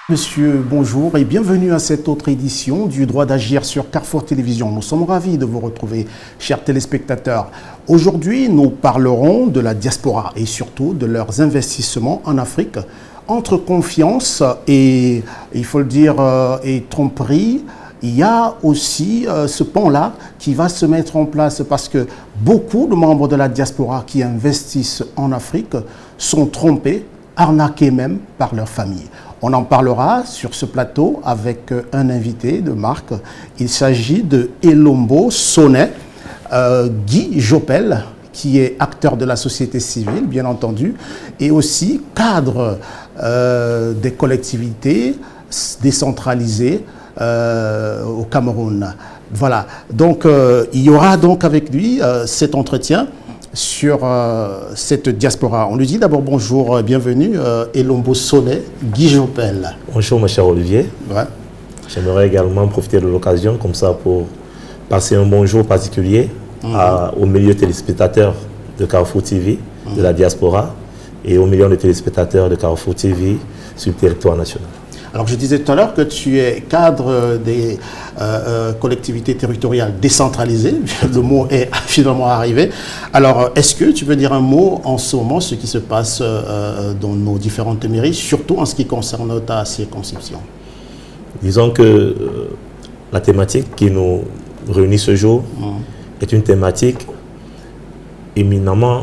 Monsieur, bonjour et bienvenue à cette autre édition du Droit d'agir sur Carrefour Télévision. Nous sommes ravis de vous retrouver, chers téléspectateurs. Aujourd'hui, nous parlerons de la diaspora et surtout de leurs investissements en Afrique. Entre confiance et, il faut le dire, et tromperie, il y a aussi ce pont-là qui va se mettre en place parce que beaucoup de membres de la diaspora qui investissent en Afrique sont trompés, arnaqués même par leur famille. On en parlera sur ce plateau avec un invité de marque. Il s'agit de Elombo Sonet, Guy Jopel, qui est acteur de la société civile, bien entendu, et aussi cadre des collectivités décentralisées au Cameroun. Voilà, donc il y aura donc avec lui cet entretien sur cette diaspora. On lui dit d'abord bonjour, bienvenue, Elombo Sonet, Guy Jopel. Bonjour, mon cher Olivier. Ouais. J'aimerais également profiter de l'occasion, comme ça, pour passer un bonjour particulier aux milliers de téléspectateurs de Carrefour TV, de la diaspora, et aux millions de téléspectateurs de Carrefour TV sur le territoire national. Alors, je disais tout à l'heure que tu es cadre des collectivités territoriales décentralisées. Le mot est finalement arrivé. Alors, est-ce que tu veux dire un mot en ce moment, ce qui se passe dans nos différentes mairies, surtout en ce qui concerne ta circonscription? Disons que la thématique qui nous réunit ce jour est une thématique éminemment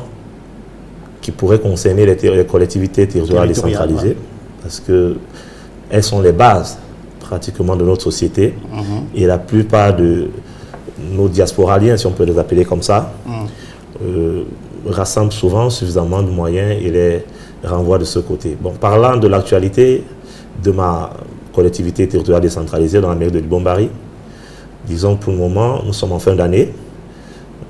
qui pourrait concerner les collectivités territoriales décentralisées. Ouais. Parce que elles sont les bases pratiquement de notre société et la plupart de nos diasporaliens, si on peut les appeler comme ça, rassemblent souvent suffisamment de moyens et les renvoient de ce côté. Bon, parlant de l'actualité de ma collectivité territoriale décentralisée dans la mairie de Libombari, disons pour le moment, nous sommes en fin d'année,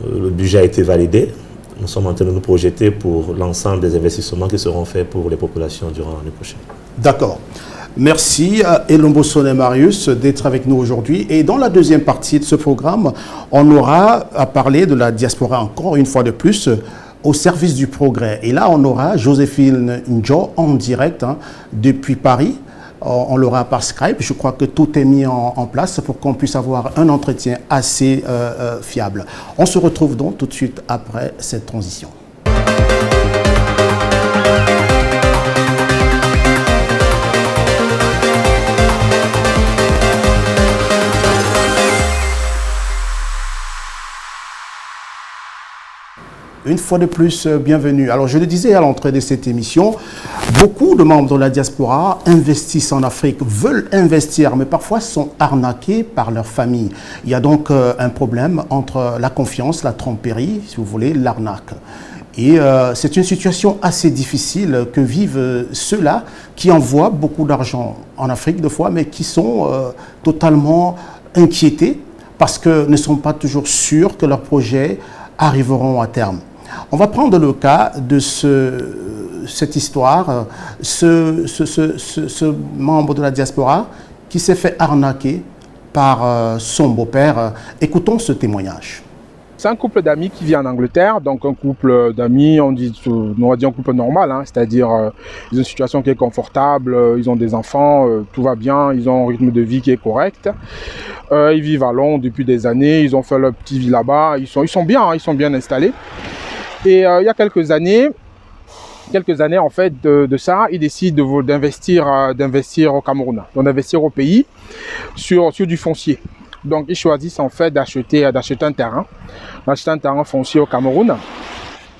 le budget a été validé, nous sommes en train de nous projeter pour l'ensemble des investissements qui seront faits pour les populations durant l'année prochaine. D'accord. Merci à Elombo Sonet Marius d'être avec nous aujourd'hui. Et dans la deuxième partie de ce programme, on aura à parler de la diaspora encore une fois de plus au service du progrès. Et là, on aura Joséphine Njo en direct depuis Paris. On l'aura par Skype. Je crois que tout est mis en place pour qu'on puisse avoir un entretien assez fiable. On se retrouve donc tout de suite après cette transition. Une fois de plus, bienvenue. Alors, je le disais à l'entrée de cette émission, beaucoup de membres de la diaspora investissent en Afrique, veulent investir, mais parfois sont arnaqués par leur famille. Il y a donc un problème entre la confiance, la tromperie, si vous voulez, l'arnaque. Et c'est une situation assez difficile que vivent ceux-là qui envoient beaucoup d'argent en Afrique, de fois, mais qui sont totalement inquiétés parce qu'ils ne sont pas toujours sûrs que leurs projets arriveront à terme. On va prendre le cas de cette histoire, ce membre de la diaspora qui s'est fait arnaquer par son beau-père. Écoutons ce témoignage. C'est un couple d'amis qui vit en Angleterre, donc un couple d'amis, on va dire un couple normal, c'est-à-dire ils ont une situation qui est confortable, ils ont des enfants, tout va bien, ils ont un rythme de vie qui est correct. Ils vivent à Londres depuis des années, ils ont fait leur petite vie là-bas, ils sont bien installés. Et il y a quelques années en fait de ça, ils décident d'investir au Cameroun, donc d'investir au pays sur du foncier. Donc ils choisissent en fait d'acheter un terrain foncier au Cameroun.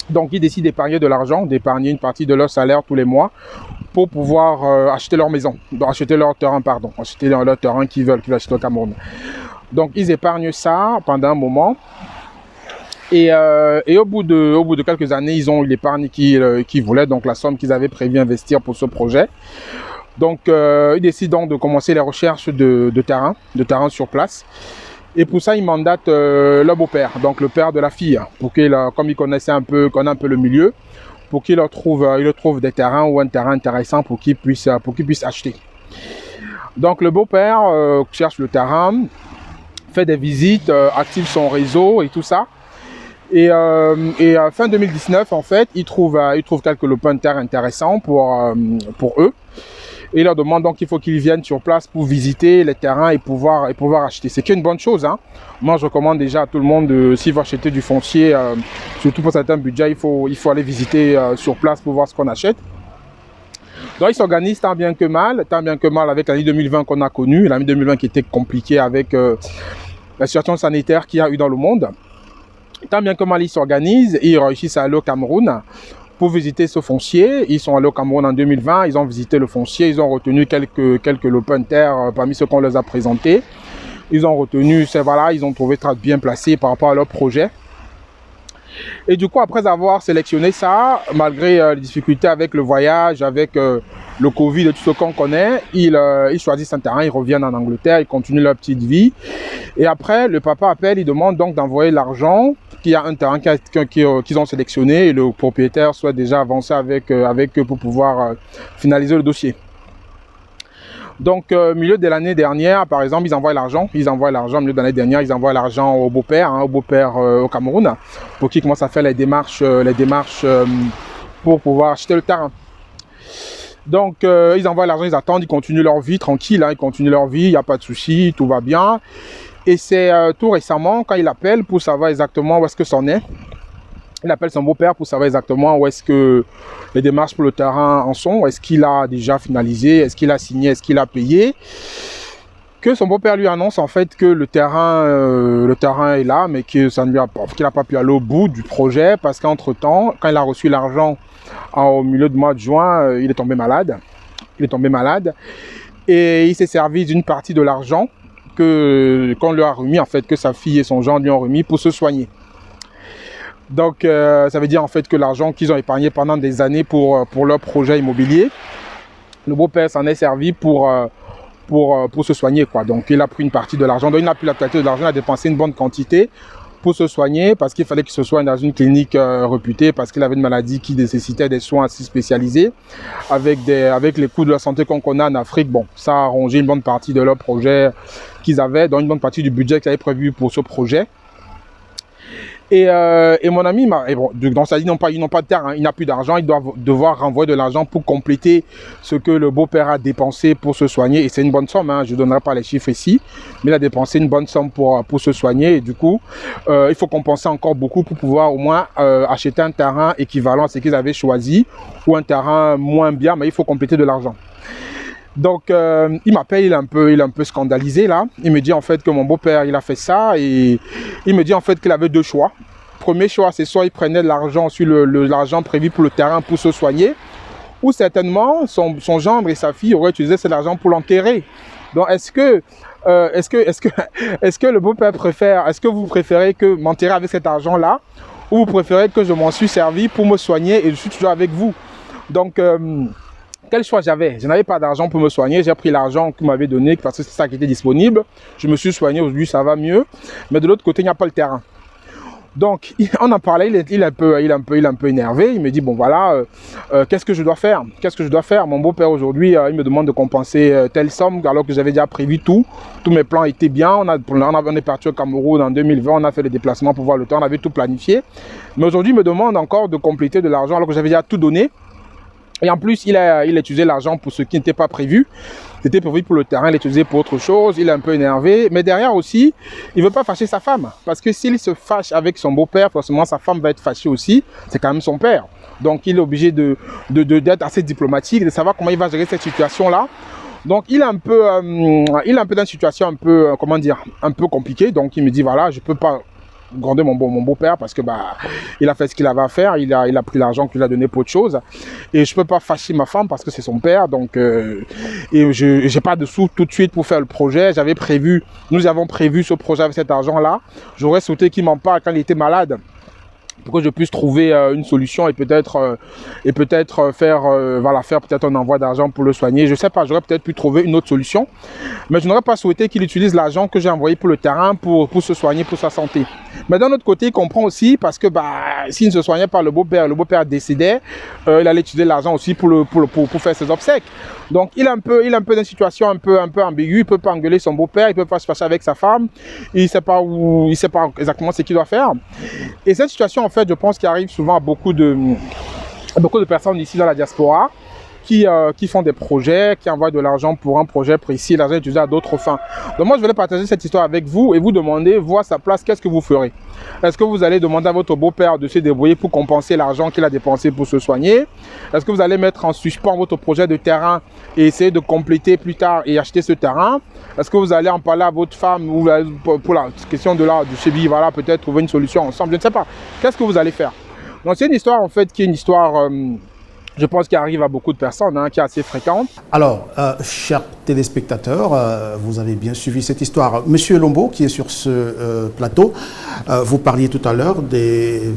Donc ils décident d'épargner de l'argent, d'épargner une partie de leur salaire tous les mois pour pouvoir acheter leur maison, acheter leur terrain qu'ils veulent acheter au Cameroun. Donc ils épargnent ça pendant un moment. Et au bout de quelques années, ils ont eu l'épargne qu'ils voulaient, donc la somme qu'ils avaient prévu investir pour ce projet. Donc ils décident donc de commencer les recherches de terrain sur place. Et pour ça, il mandate le beau-père, donc le père de la fille, pour qu'il, comme il connaît un peu le milieu, pour qu'il trouve des terrains ou un terrain intéressant pour qu'il puisse acheter. Donc le beau-père cherche le terrain, fait des visites, active son réseau et tout ça. Et fin 2019, en fait, il trouve quelques lopins de terre intéressants pour eux. Et il leur demande donc qu'il faut qu'ils viennent sur place pour visiter les terrains et pouvoir acheter. C'est une bonne chose, hein. Moi, je recommande déjà à tout le monde, s'il veut acheter du foncier, surtout pour certains budgets, il faut aller visiter sur place pour voir ce qu'on achète. Donc, ils s'organisent tant bien que mal avec l'année 2020 qu'on a connue, l'année 2020 qui était compliquée avec la situation sanitaire qu'il y a eu dans le monde. Tant bien que mal, ils s'organisent et ils réussissent à aller au Cameroun pour visiter ce foncier. Ils sont allés au Cameroun en 2020, ils ont visité le foncier, ils ont retenu quelques lopins de terre parmi ceux qu'on les a présentés. Ils ont retenu, ils ont trouvé très bien placés par rapport à leur projet. Et du coup, après avoir sélectionné ça, malgré les difficultés avec le voyage, avec le Covid et tout ce qu'on connaît, ils choisissent un terrain, ils reviennent en Angleterre, ils continuent leur petite vie. Et après, le papa appelle, il demande donc d'envoyer l'argent, qu'il y a un terrain qu'ils ont sélectionné et le propriétaire soit déjà avancé avec eux pour pouvoir finaliser le dossier. Donc, au milieu de l'année dernière, par exemple, ils envoient l'argent. Au milieu de l'année dernière, ils envoient l'argent au beau-père, au Cameroun, pour qu'il commence à faire les démarches pour pouvoir acheter le terrain. Donc, ils envoient l'argent, ils attendent, ils continuent leur vie tranquille, hein, il n'y a pas de souci, tout va bien. Et c'est tout récemment, quand il appelle pour savoir exactement où est-ce que c'en est, il appelle son beau-père pour savoir exactement où est-ce que les démarches pour le terrain en sont, est-ce qu'il a déjà finalisé, est-ce qu'il a signé, est-ce qu'il a payé. Que son beau-père lui annonce en fait que le terrain est là, mais que qu'il n'a pas pu aller au bout du projet parce qu'entre-temps, quand il a reçu l'argent au milieu du mois de juin, il est tombé malade. Et il s'est servi d'une partie de l'argent qu'on lui a remis, en fait, que sa fille et son gendre lui ont remis pour se soigner. Donc, ça veut dire en fait que l'argent qu'ils ont épargné pendant des années pour leur projet immobilier, le beau-père s'en est servi pour se soigner, quoi. Donc, il a pris une partie de l'argent. Donc, il n'a plus la totalité de l'argent, il a dépensé une bonne quantité pour se soigner parce qu'il fallait qu'il se soigne dans une clinique réputée parce qu'il avait une maladie qui nécessitait des soins assez spécialisés. Avec les coûts de la santé qu'on connaît en Afrique, bon, ça a rongé une bonne partie de leur projet qu'ils avaient, dans une bonne partie du budget qu'ils avaient prévu pour ce projet. Et mon ami, donc ça dit ils n'ont pas de terre, hein, il n'a plus d'argent, ils doivent devoir renvoyer de l'argent pour compléter ce que le beau-père a dépensé pour se soigner. Et c'est une bonne somme, hein, je ne donnerai pas les chiffres ici, mais il a dépensé une bonne somme pour se soigner. Et du coup, il faut compenser encore beaucoup pour pouvoir au moins acheter un terrain équivalent à ce qu'ils avaient choisi, ou un terrain moins bien, mais il faut compléter de l'argent. Donc, il m'appelle, il est un peu scandalisé là. Il me dit en fait que mon beau-père, il a fait ça et il me dit en fait qu'il avait deux choix. Premier choix, c'est soit il prenait de l'argent sur l'argent prévu pour le terrain pour se soigner, ou certainement son gendre et sa fille auraient utilisé cet argent pour l'enterrer. Donc, est-ce que le beau-père est-ce que vous préférez que m'enterrer avec cet argent-là, ou vous préférez que je m'en suis servi pour me soigner et je suis toujours avec vous? Donc, quel choix j'avais? Je n'avais pas d'argent pour me soigner. J'ai pris l'argent que m'avait donné parce que c'est ça qui était disponible. Je me suis soigné aujourd'hui, ça va mieux. Mais de l'autre côté, il n'y a pas le terrain. Donc, on en parlait, il est un peu énervé. Il me dit, bon voilà, qu'est-ce que je dois faire? Mon beau-père aujourd'hui, il me demande de compenser telle somme alors que j'avais déjà prévu tout. Tous mes plans étaient bien. On est parti au Cameroun en 2020, on a fait les déplacements pour voir le temps, on avait tout planifié. Mais aujourd'hui, il me demande encore de compléter de l'argent alors que j'avais déjà tout donné. Et en plus, il a utilisé l'argent pour ce qui n'était pas prévu. C'était prévu pour le terrain, il l'a utilisé pour autre chose. Il est un peu énervé. Mais derrière aussi, il ne veut pas fâcher sa femme. Parce que s'il se fâche avec son beau-père, forcément, sa femme va être fâchée aussi. C'est quand même son père. Donc, il est obligé d'être assez diplomatique, de savoir comment il va gérer cette situation-là. Donc, il est un peu dans une situation un peu compliquée. Donc, il me dit, voilà, je ne peux pas gronder mon beau-père parce que il a fait ce qu'il avait à faire, il a pris l'argent qu'il a donné pour autre chose et je peux pas fâcher ma femme parce que c'est son père, donc et j'ai pas de sous tout de suite pour faire le projet. Nous avons prévu ce projet avec cet argent là. J'aurais souhaité qu'il m'en parle quand il était malade pour que je puisse trouver une solution et peut-être faire peut-être un envoi d'argent pour le soigner. Je sais pas, j'aurais peut-être pu trouver une autre solution, mais je n'aurais pas souhaité qu'il utilise l'argent que j'ai envoyé pour le terrain pour se soigner, pour sa santé. Mais d'un autre côté, il comprend aussi parce que s'il ne se soignait pas, le beau-père décédait, il allait utiliser l'argent aussi pour faire ses obsèques. Donc il est un peu dans une situation un peu ambiguë. Il peut pas engueuler son beau-père, il peut pas se fâcher avec sa femme, il sait pas exactement ce qu'il doit faire. Et cette situation, en fait, je pense qu'il arrive souvent à beaucoup de personnes ici dans la diaspora qui font des projets, qui envoient de l'argent pour un projet précis, l'argent est utilisé à d'autres fins. Donc moi, je voulais partager cette histoire avec vous et vous demander, vous à sa place, qu'est-ce que vous ferez? Est-ce que vous allez demander à votre beau-père de se débrouiller pour compenser l'argent qu'il a dépensé pour se soigner? Est-ce que vous allez mettre en suspens votre projet de terrain et essayer de compléter plus tard et acheter ce terrain? Est-ce que vous allez en parler à votre femme ou pour la question du CBI, voilà, peut-être trouver une solution ensemble? Je ne sais pas. Qu'est-ce que vous allez faire? Donc c'est une histoire en fait qui est une histoire... je pense qu'il arrive à beaucoup de personnes, qui est assez fréquente. Alors, chers téléspectateurs, vous avez bien suivi cette histoire. Monsieur Lombo, qui est sur ce plateau, vous parliez tout à l'heure des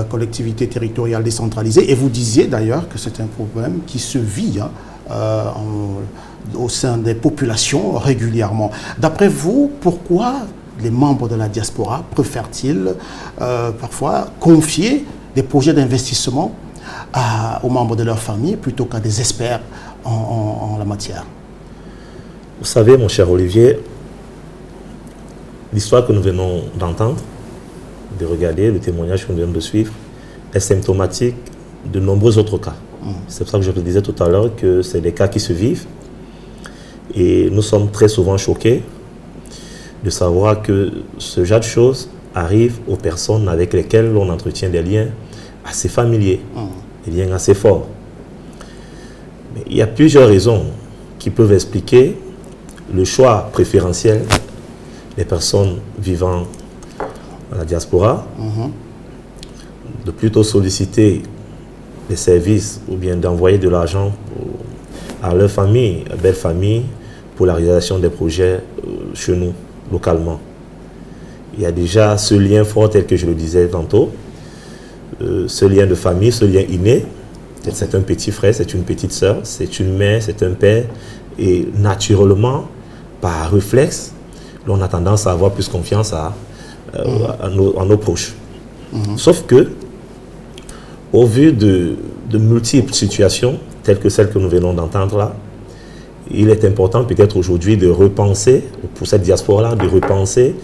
collectivités territoriales décentralisées et vous disiez d'ailleurs que c'est un problème qui se vit au sein des populations régulièrement. D'après vous, pourquoi les membres de la diaspora préfèrent-ils parfois confier des projets d'investissement aux membres de leur famille plutôt qu'à des experts en la matière? Vous savez, mon cher Olivier, l'histoire que nous venons d'entendre, de regarder, le témoignage que nous venons de suivre, est symptomatique de nombreux autres cas. C'est pour ça que je vous disais tout à l'heure que c'est des cas qui se vivent et nous sommes très souvent choqués de savoir que ce genre de choses arrive aux personnes avec lesquelles on entretient des liens assez familiers, des liens assez forts. Mais il y a plusieurs raisons qui peuvent expliquer le choix préférentiel des personnes vivant dans la diaspora de plutôt solliciter des services ou bien d'envoyer de l'argent à leur famille, à belle famille, pour la réalisation des projets chez nous, localement. Il y a déjà ce lien fort tel que je le disais tantôt, ce lien de famille, ce lien inné. C'est un petit frère, c'est une petite sœur, c'est une mère, c'est un père. Et naturellement, par réflexe, on a tendance à avoir plus confiance à nos proches. Sauf que, au vu de multiples situations, telles que celles que nous venons d'entendre là, il est important peut-être aujourd'hui de repenser, pour cette diaspora-là, de repenser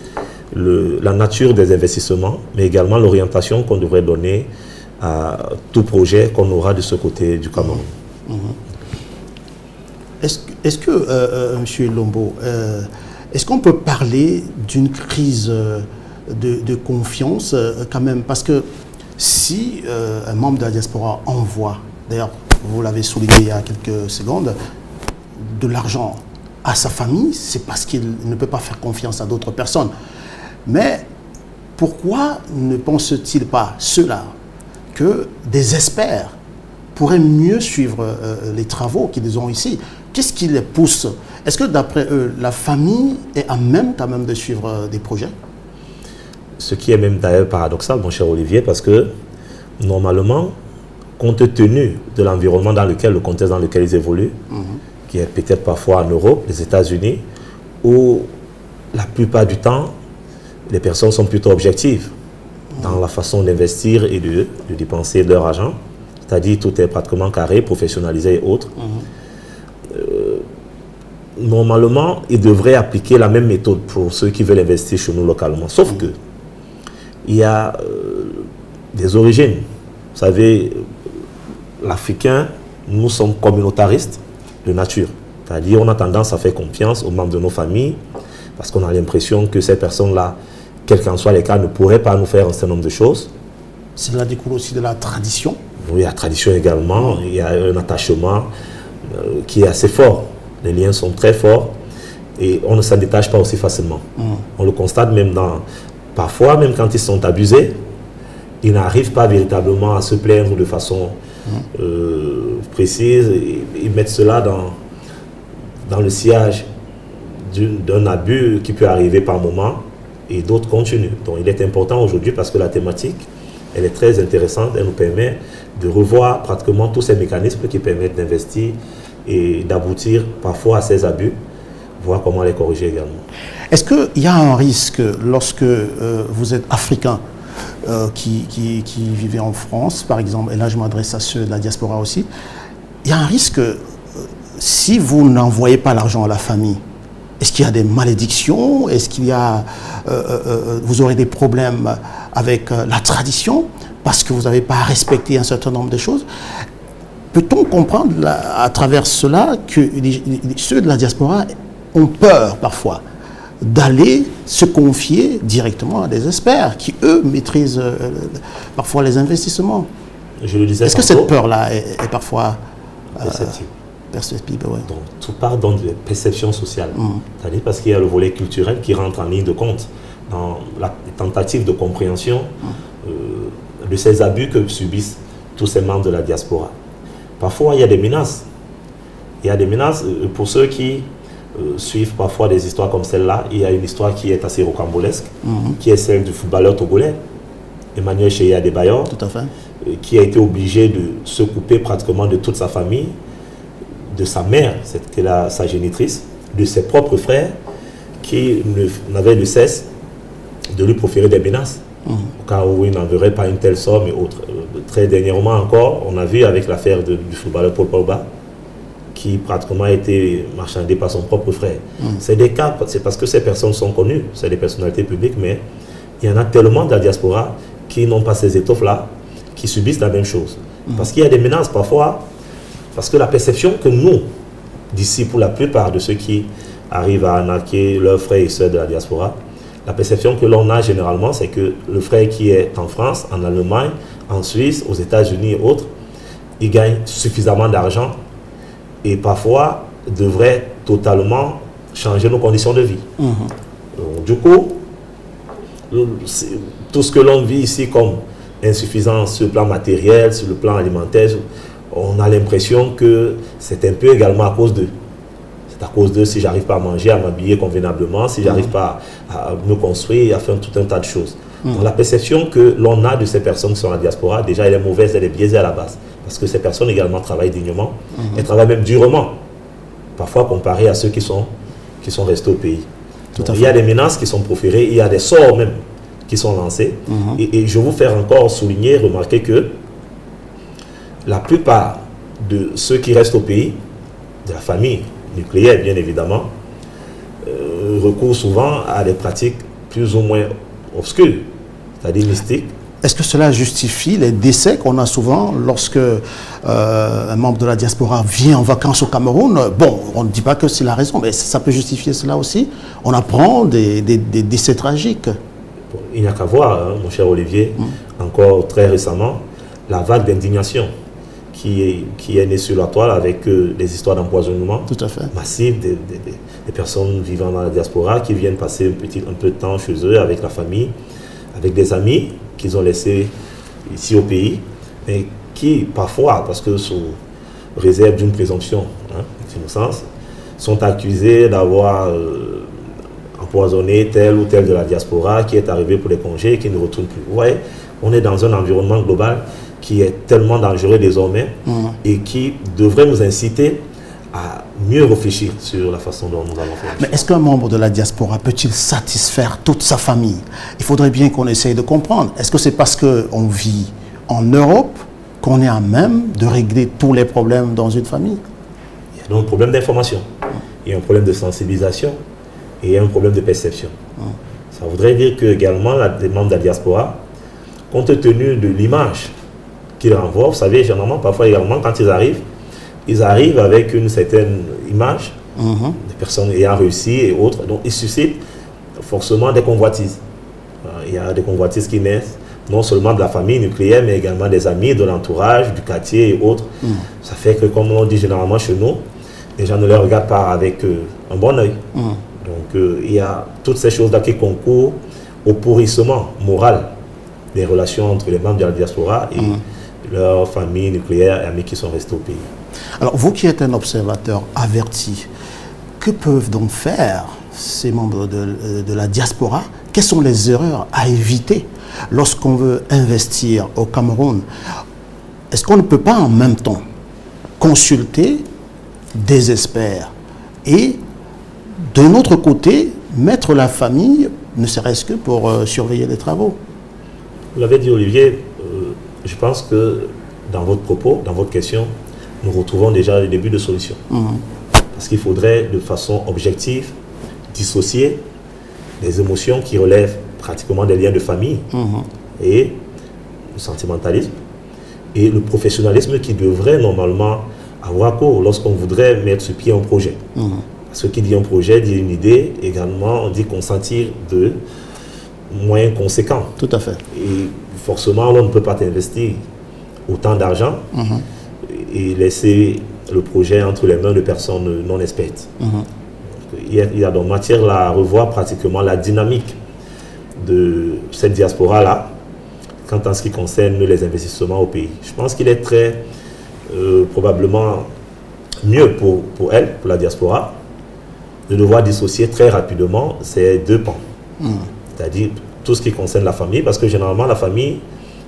la nature des investissements, mais également l'orientation qu'on devrait donner à tout projet qu'on aura de ce côté du Cameroun. Est-ce que, M. Lombo, est-ce qu'on peut parler d'une crise de confiance quand même? Parce que si un membre de la diaspora envoie, d'ailleurs, vous l'avez souligné il y a quelques secondes, de l'argent à sa famille, c'est parce qu'il ne peut pas faire confiance à d'autres personnes. Mais pourquoi ne pense-t-il pas, ceux-là, que des experts pourraient mieux suivre les travaux qu'ils ont ici? Qu'est-ce qui les pousse? Est-ce que d'après eux, la famille est à même quand même de suivre des projets? Ce qui est même d'ailleurs paradoxal, mon cher Olivier, parce que normalement, compte tenu de l'environnement dans lequel, le contexte dans lequel ils évoluent, qui est peut-être parfois en Europe, les États-Unis, où la plupart du temps, les personnes sont plutôt objectives dans la façon d'investir et de dépenser leur argent. C'est-à-dire tout est pratiquement carré, professionnalisé et autres. Normalement, ils devraient appliquer la même méthode pour ceux qui veulent investir chez nous localement. Sauf que il y a des origines. Vous savez, l'Africain, nous sommes communautaristes de nature. C'est-à-dire on a tendance à faire confiance aux membres de nos familles parce qu'on a l'impression que ces personnes-là, quels qu'en soient les cas, ne pourraient pas nous faire un certain nombre de choses. Cela découle aussi de la tradition. Oui, la tradition également. Il y a un attachement qui est assez fort. Les liens sont très forts et on ne s'en détache pas aussi facilement. On le constate même parfois, même quand ils sont abusés, ils n'arrivent pas véritablement à se plaindre de façon précise. Ils mettent cela dans le sillage d'un abus qui peut arriver par moment et d'autres continuent. Donc il est important aujourd'hui parce que la thématique elle est très intéressante. Elle nous permet de revoir pratiquement tous ces mécanismes qui permettent d'investir et d'aboutir parfois à ces abus, voir comment les corriger également. Est-ce qu'il y a un risque lorsque vous êtes africain qui vivait en France, par exemple, et là je m'adresse à ceux de la diaspora aussi, il y a un risque, si vous n'envoyez pas l'argent à la famille, est-ce qu'il y a des malédictions? Est-ce qu'il y a, vous aurez des problèmes avec la tradition parce que vous n'avez pas respecté un certain nombre de choses? Peut-on comprendre à travers cela que ceux de la diaspora ont peur parfois d'aller se confier directement à des experts qui, eux, maîtrisent parfois les investissements? Je le disais. Est-ce que cette peur-là est parfois perceptible? Ouais. Donc, tout part dans des perceptions sociales. C'est-à-dire parce qu'il y a le volet culturel qui rentre en ligne de compte dans la tentative de compréhension de ces abus que subissent tous ces membres de la diaspora. Parfois, il y a des menaces. Il y a des menaces pour ceux qui suivent parfois des histoires comme celle-là. Il y a une histoire qui est assez rocambolesque, qui est celle du footballeur togolais, Emmanuel Cheya Adebayor, qui a été obligé de se couper pratiquement de toute sa famille, de sa mère, c'était sa génitrice, de ses propres frères, qui n'avaient de cesse de lui proférer des menaces, au cas où il n'enverrait pas une telle somme et autres. Très dernièrement encore, on a vu avec l'affaire du footballeur Paul Pogba, qui pratiquement a été marchandé par son propre frère. C'est des cas, c'est parce que ces personnes sont connues, c'est des personnalités publiques, mais il y en a tellement de la diaspora qui n'ont pas ces étoffes-là, qui subissent la même chose. Parce qu'il y a des menaces parfois, parce que la perception que nous, d'ici pour la plupart de ceux qui arrivent à arnaquer leurs frères et sœurs de la diaspora, la perception que l'on a généralement, c'est que le frère qui est en France, en Allemagne, en Suisse, aux États-Unis et autres, il gagne suffisamment d'argent et parfois devrait totalement changer nos conditions de vie. Donc, du coup, tout ce que l'on vit ici comme insuffisance sur le plan matériel, sur le plan alimentaire, on a l'impression que c'est un peu également à cause d'eux. C'est à cause d'eux si j'arrive pas à manger, à m'habiller convenablement, si j'arrive pas à me construire, à faire tout un tas de choses. Donc la perception que l'on a de ces personnes qui sont en la diaspora, déjà elle est mauvaise, elle est biaisée à la base. Parce que ces personnes également travaillent dignement, elles travaillent même durement, parfois comparé à ceux qui sont restés au pays. Donc, il y a des menaces qui sont proférées, il y a des sorts même qui sont lancés. Et je vais vous faire encore souligner, remarquer que la plupart de ceux qui restent au pays, de la famille nucléaire bien évidemment, recourent souvent à des pratiques plus ou moins obscures, c'est-à-dire mystiques. Est-ce que cela justifie les décès qu'on a souvent lorsque un membre de la diaspora vient en vacances au Cameroun? Bon, on ne dit pas que c'est la raison, mais ça peut justifier cela aussi. On apprend des décès tragiques. Bon, il n'y a qu'à voir, hein, mon cher Olivier, encore très récemment, la vague d'indignation qui est née sur la toile avec des histoires d'empoisonnement massif des personnes vivant dans la diaspora qui viennent passer un peu de temps chez eux avec la famille, avec des amis qu'ils ont laissés ici au pays, mais qui parfois, parce que sous réserve d'une présomption d'innocence, sont accusés d'avoir empoisonné tel ou tel de la diaspora qui est arrivé pour les congés et qui ne retourne plus. Vous voyez, on est dans un environnement global qui est tellement dangereux désormais et qui devrait nous inciter à mieux réfléchir sur la façon dont nous allons faire. Mais est-ce qu'un membre de la diaspora peut-il satisfaire toute sa famille? Il faudrait bien qu'on essaye de comprendre. Est-ce que c'est parce qu'on vit en Europe qu'on est à même de régler tous les problèmes dans une famille? Il y a donc un problème d'information, il y a un problème de sensibilisation et il y a un problème de perception. Ça voudrait dire que également les membres de la diaspora, compte tenu de l'image qu'ils renvoient, vous savez, généralement, parfois également, quand ils arrivent avec une certaine image, des personnes ayant réussi et autres, donc ils suscitent forcément des convoitises. Il y a des convoitises qui naissent, non seulement de la famille nucléaire, mais également des amis, de l'entourage, du quartier et autres. Ça fait que, comme on dit généralement chez nous, les gens ne les regardent pas avec un bon œil. Donc il y a toutes ces choses-là qui concourent au pourrissement moral des relations entre les membres de la diaspora et leurs familles nucléaires et amis qui sont restés au pays. Alors, vous qui êtes un observateur averti, que peuvent donc faire ces membres de la diaspora quelles sont les erreurs à éviter lorsqu'on veut investir au Cameroun? Est-ce qu'on ne peut pas en même temps consulter des experts et d'un autre côté mettre la famille, ne serait-ce que pour surveiller les travaux? Vous l'avez dit, Olivier, je pense que dans votre propos, dans votre question, nous retrouvons déjà le début de solution. Parce qu'il faudrait de façon objective dissocier les émotions qui relèvent pratiquement des liens de famille et le sentimentalisme et le professionnalisme qui devrait normalement avoir cours lorsqu'on voudrait mettre sur pied un projet. Parce que qui dit un projet dit une idée, également on dit consentir de moyens conséquents. Tout à fait. Et forcément, on ne peut pas investir autant d'argent et laisser le projet entre les mains de personnes non expertes. Il y a donc matière à revoir pratiquement la dynamique de cette diaspora-là quant à ce qui concerne les investissements au pays. Je pense qu'il est très probablement mieux pour elle, pour la diaspora, de devoir dissocier très rapidement ces deux pans. C'est-à-dire tout ce qui concerne la famille, parce que généralement la famille,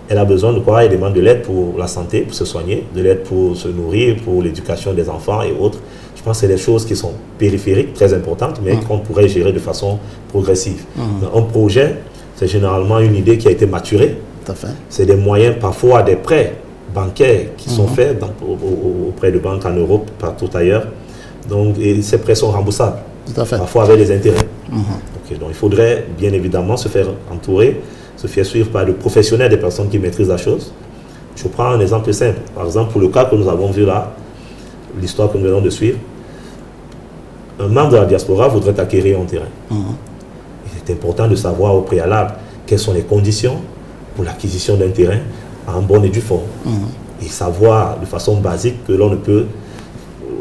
elle a besoin de quoi? Elle demande de l'aide pour la santé, pour se soigner, de l'aide pour se nourrir, pour l'éducation des enfants et autres. Je pense que c'est des choses qui sont périphériques, très importantes, mais qu'on pourrait gérer de façon progressive. Un projet, c'est généralement une idée qui a été maturée. Tout à fait. C'est des moyens, parfois des prêts bancaires qui sont faits auprès de banques en Europe, partout ailleurs. Donc, et ces prêts sont remboursables. Tout à fait. Parfois avec des intérêts. Donc il faudrait bien évidemment se faire entourer, se faire suivre par de professionnels, des personnes qui maîtrisent la chose. Je prends un exemple simple. Par exemple, pour le cas que nous avons vu là, l'histoire que nous venons de suivre, un membre de la diaspora voudrait acquérir un terrain. Il est important de savoir au préalable quelles sont les conditions pour l'acquisition d'un terrain en bonne et due forme. Et savoir de façon basique que l'on ne peut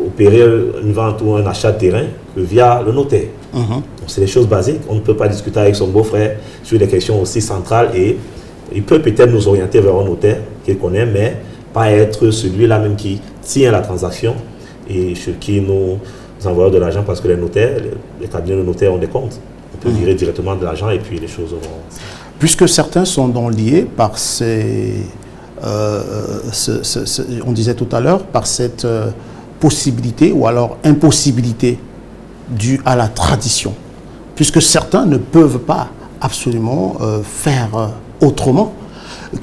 opérer une vente ou un achat de terrain que via le notaire. Donc c'est des choses basiques. On ne peut pas discuter avec son beau-frère sur des questions aussi centrales et il peut peut-être nous orienter vers un notaire qu'il connaît, mais pas être celui-là même qui tient la transaction et chez qui nous envoyons de l'argent parce que les notaires, les cabinets de notaires ont des comptes. On peut virer directement de l'argent et puis les choses vont... Puisque certains sont donc liés par ces... on disait tout à l'heure, par cette possibilité ou alors impossibilité due à la tradition. Puisque certains ne peuvent pas absolument faire autrement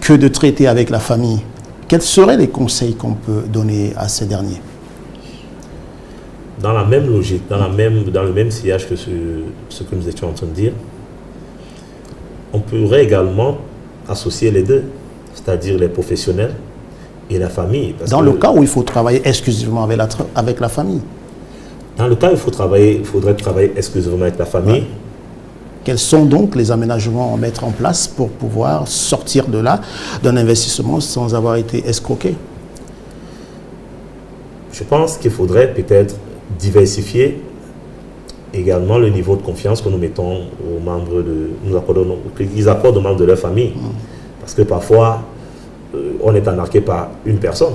que de traiter avec la famille. Quels seraient les conseils qu'on peut donner à ces derniers? Dans la même logique, dans le même sillage que ce que nous étions en train de dire, on pourrait également associer les deux, c'est-à-dire les professionnels et la famille. Dans le cas où il faut travailler exclusivement avec la famille. Dans le cas où il faudrait travailler exclusivement avec la famille. Quels sont donc les aménagements à mettre en place pour pouvoir sortir de là, d'un investissement sans avoir été escroqué? Je pense qu'il faudrait peut-être diversifier également le niveau de confiance que nous mettons aux membres qu'ils accordent aux membres de leur famille. Parce que parfois, on est embarqué par une personne.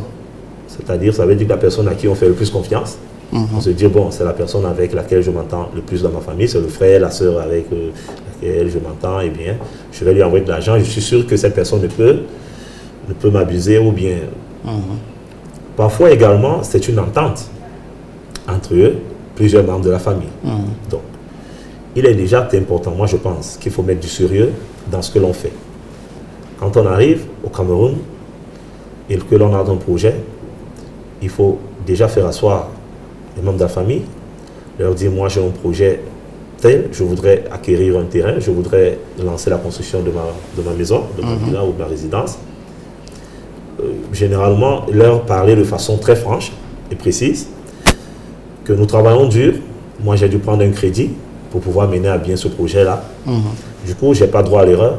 C'est-à-dire, ça veut dire que la personne à qui on fait le plus confiance, on se dit, bon, c'est la personne avec laquelle je m'entends le plus dans ma famille, c'est le frère, la sœur avec laquelle je m'entends, eh bien, je vais lui envoyer de l'argent. Je suis sûr que cette personne ne peut m'abuser ou bien... Parfois également, c'est une entente entre eux, plusieurs membres de la famille. Donc, il est déjà important, moi je pense, qu'il faut mettre du sérieux dans ce que l'on fait. Quand on arrive au Cameroun et que l'on a un projet, il faut déjà faire asseoir les membres de la famille, leur dire, moi j'ai un projet tel, je voudrais acquérir un terrain, je voudrais lancer la construction de ma maison, de ma villa ou de ma résidence. Généralement, leur parler de façon très franche et précise, que nous travaillons dur. Moi j'ai dû prendre un crédit pour pouvoir mener à bien ce projet-là. Du coup, je n'ai pas droit à l'erreur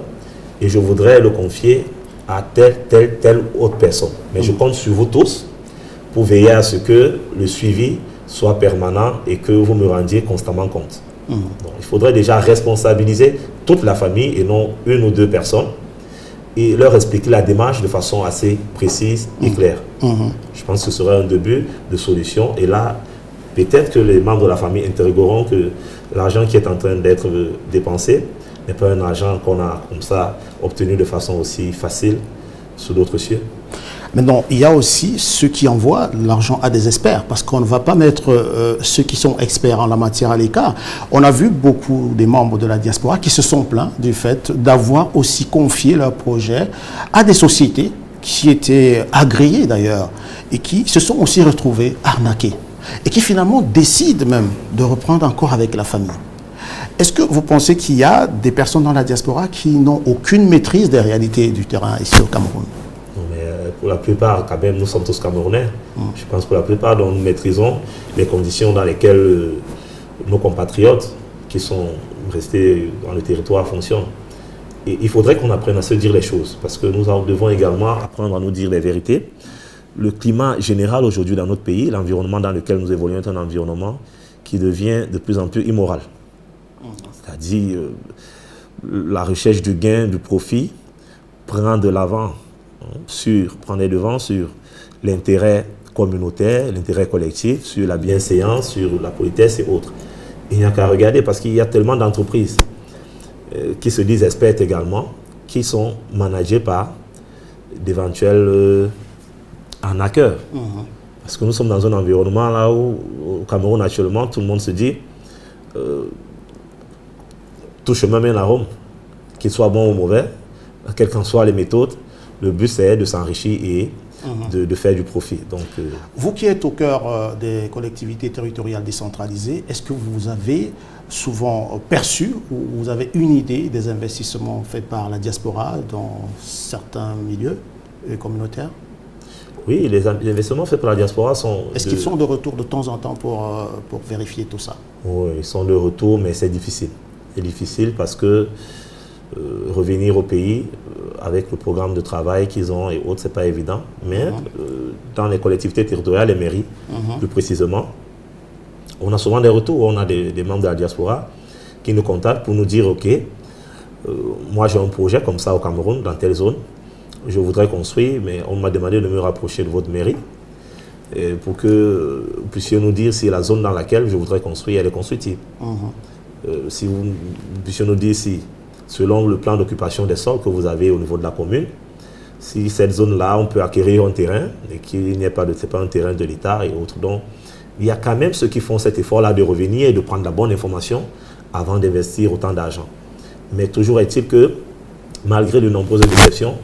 et je voudrais le confier à telle autre personne. Mais je compte sur vous tous pour veiller à ce que le suivi soit permanent et que vous me rendiez constamment compte. Donc, il faudrait déjà responsabiliser toute la famille et non une ou deux personnes et leur expliquer la démarche de façon assez précise et claire. Je pense que ce serait un début de solution et là, peut-être que les membres de la famille interrogeront que l'argent qui est en train d'être dépensé n'est pas un argent qu'on a comme ça obtenu de façon aussi facile sous d'autres cieux. Maintenant, il y a aussi ceux qui envoient l'argent à des experts, parce qu'on ne va pas mettre ceux qui sont experts en la matière à l'écart. On a vu beaucoup des membres de la diaspora qui se sont plaints du fait d'avoir aussi confié leur projet à des sociétés qui étaient agréées d'ailleurs, et qui se sont aussi retrouvés arnaqués, et qui finalement décident même de reprendre encore avec la famille. Est-ce que vous pensez qu'il y a des personnes dans la diaspora qui n'ont aucune maîtrise des réalités du terrain ici au Cameroun? Pour la plupart, quand même, nous sommes tous Camerounais. Je pense que pour la plupart, nous maîtrisons les conditions dans lesquelles nos compatriotes qui sont restés dans le territoire fonctionnent. Et il faudrait qu'on apprenne à se dire les choses, parce que nous devons également apprendre à nous dire les vérités. Le climat général aujourd'hui dans notre pays, l'environnement dans lequel nous évoluons est un environnement qui devient de plus en plus immoral. C'est-à-dire la recherche du gain, du profit, prend de l'avant. Prendre les devants sur l'intérêt communautaire, l'intérêt collectif, sur la bienséance, sur la politesse et autres. Il n'y a qu'à regarder parce qu'il y a tellement d'entreprises qui se disent expertes également, qui sont managées par d'éventuels arnaqueurs. Parce que nous sommes dans un environnement là où, au Cameroun actuellement, tout le monde se dit tout chemin mène à Rome, qu'il soit bon ou mauvais, quelles qu'en soient les méthodes. Le but, c'est de s'enrichir et de faire du profit. Donc, vous qui êtes au cœur des collectivités territoriales décentralisées, est-ce que vous avez souvent perçu ou vous avez une idée des investissements faits par la diaspora dans certains milieux communautaires? Oui, les investissements faits par la diaspora sont... Est-ce qu'ils sont de retour de temps en temps pour vérifier tout ça? Oui, ils sont de retour, mais c'est difficile. C'est difficile parce que revenir au pays avec le programme de travail qu'ils ont et autres, c'est pas évident. Mais dans les collectivités territoriales, les mairies, plus précisément, on a souvent des retours. On a des membres de la diaspora qui nous contactent pour nous dire, OK, moi j'ai un projet comme ça au Cameroun, dans telle zone, je voudrais construire, mais on m'a demandé de me rapprocher de votre mairie pour que vous puissiez nous dire si la zone dans laquelle je voudrais construire, elle est constructible. Si vous puissiez nous dire si, selon le plan d'occupation des sols que vous avez au niveau de la commune, si cette zone-là, on peut acquérir un terrain et qu'il n'y ait pas c'est pas un terrain de l'État et autres. Donc, il y a quand même ceux qui font cet effort-là de revenir et de prendre la bonne information avant d'investir autant d'argent. Mais toujours est-il que, malgré de nombreuses déceptions,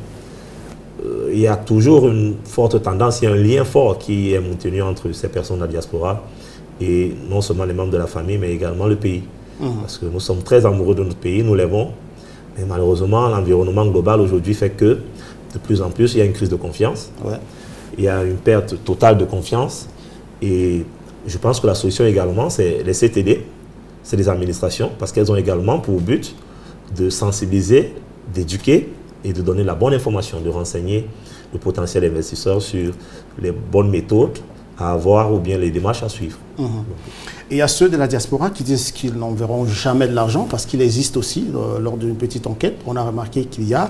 il y a toujours une forte tendance, il y a un lien fort qui est maintenu entre ces personnes de la diaspora et non seulement les membres de la famille, mais également le pays. Parce que nous sommes très amoureux de notre pays, nous l'aimons. Mais malheureusement, l'environnement global aujourd'hui fait que de plus en plus, il y a une crise de confiance. Il y a une perte totale de confiance. Et je pense que la solution également, c'est les CTD, c'est les administrations, parce qu'elles ont également pour but de sensibiliser, d'éduquer et de donner la bonne information, de renseigner le potentiel investisseur sur les bonnes méthodes à avoir ou bien les démarches à suivre. Et il y a ceux de la diaspora qui disent qu'ils n'enverront jamais de l'argent parce qu'il existe aussi, lors d'une petite enquête, on a remarqué qu'il y a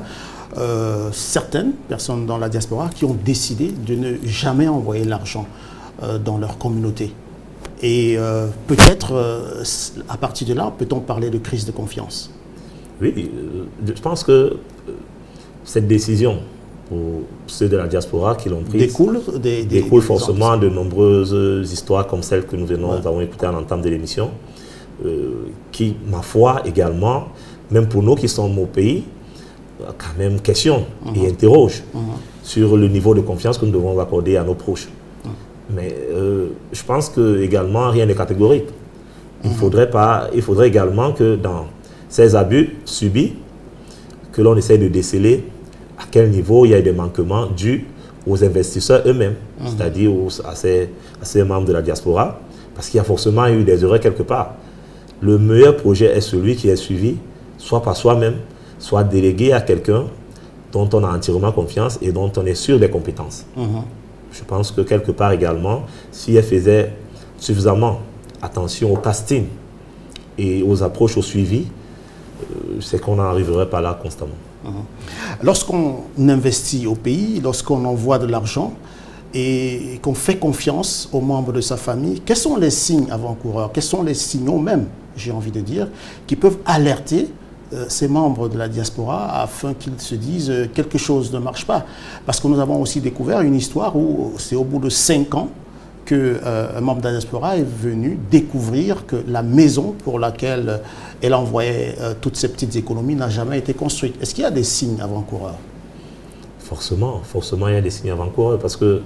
certaines personnes dans la diaspora qui ont décidé de ne jamais envoyer l'argent dans leur communauté. Et peut-être, à partir de là, peut-on parler de crise de confiance? Oui, je pense que cette décision, pour ceux de la diaspora qui l'ont prise, découle forcément de nombreuses histoires comme celles que nous avons écoutées à l'entame de l'émission, qui, ma foi, également, même pour nous qui sommes au pays, quand même questionnent et interrogent sur le niveau de confiance que nous devons accorder à nos proches. Mais je pense que également rien n'est catégorique. Il faudrait également que dans ces abus subis, que l'on essaie de déceler à quel niveau il y a des manquements dus aux investisseurs eux-mêmes, c'est-à-dire à ces membres de la diaspora, parce qu'il y a forcément eu des erreurs quelque part. Le meilleur projet est celui qui est suivi, soit par soi-même, soit délégué à quelqu'un dont on a entièrement confiance et dont on est sûr des compétences. Je pense que quelque part également, si elle faisait suffisamment attention au casting et aux approches au suivi, c'est qu'on n'en arriverait pas là constamment. Lorsqu'on investit au pays, lorsqu'on envoie de l'argent et qu'on fait confiance aux membres de sa famille, quels sont les signes avant-coureurs, quels sont les signaux même, j'ai envie de dire, qui peuvent alerter ces membres de la diaspora afin qu'ils se disent quelque chose ne marche pas. Parce que nous avons aussi découvert une histoire où c'est au bout de 5 ans qu'un membre de la diaspora est venu découvrir que la maison pour laquelle elle envoyait toutes ces petites économies n'a jamais été construite. Est-ce qu'il y a des signes avant-coureurs? Forcément, il y a des signes avant-coureurs parce que,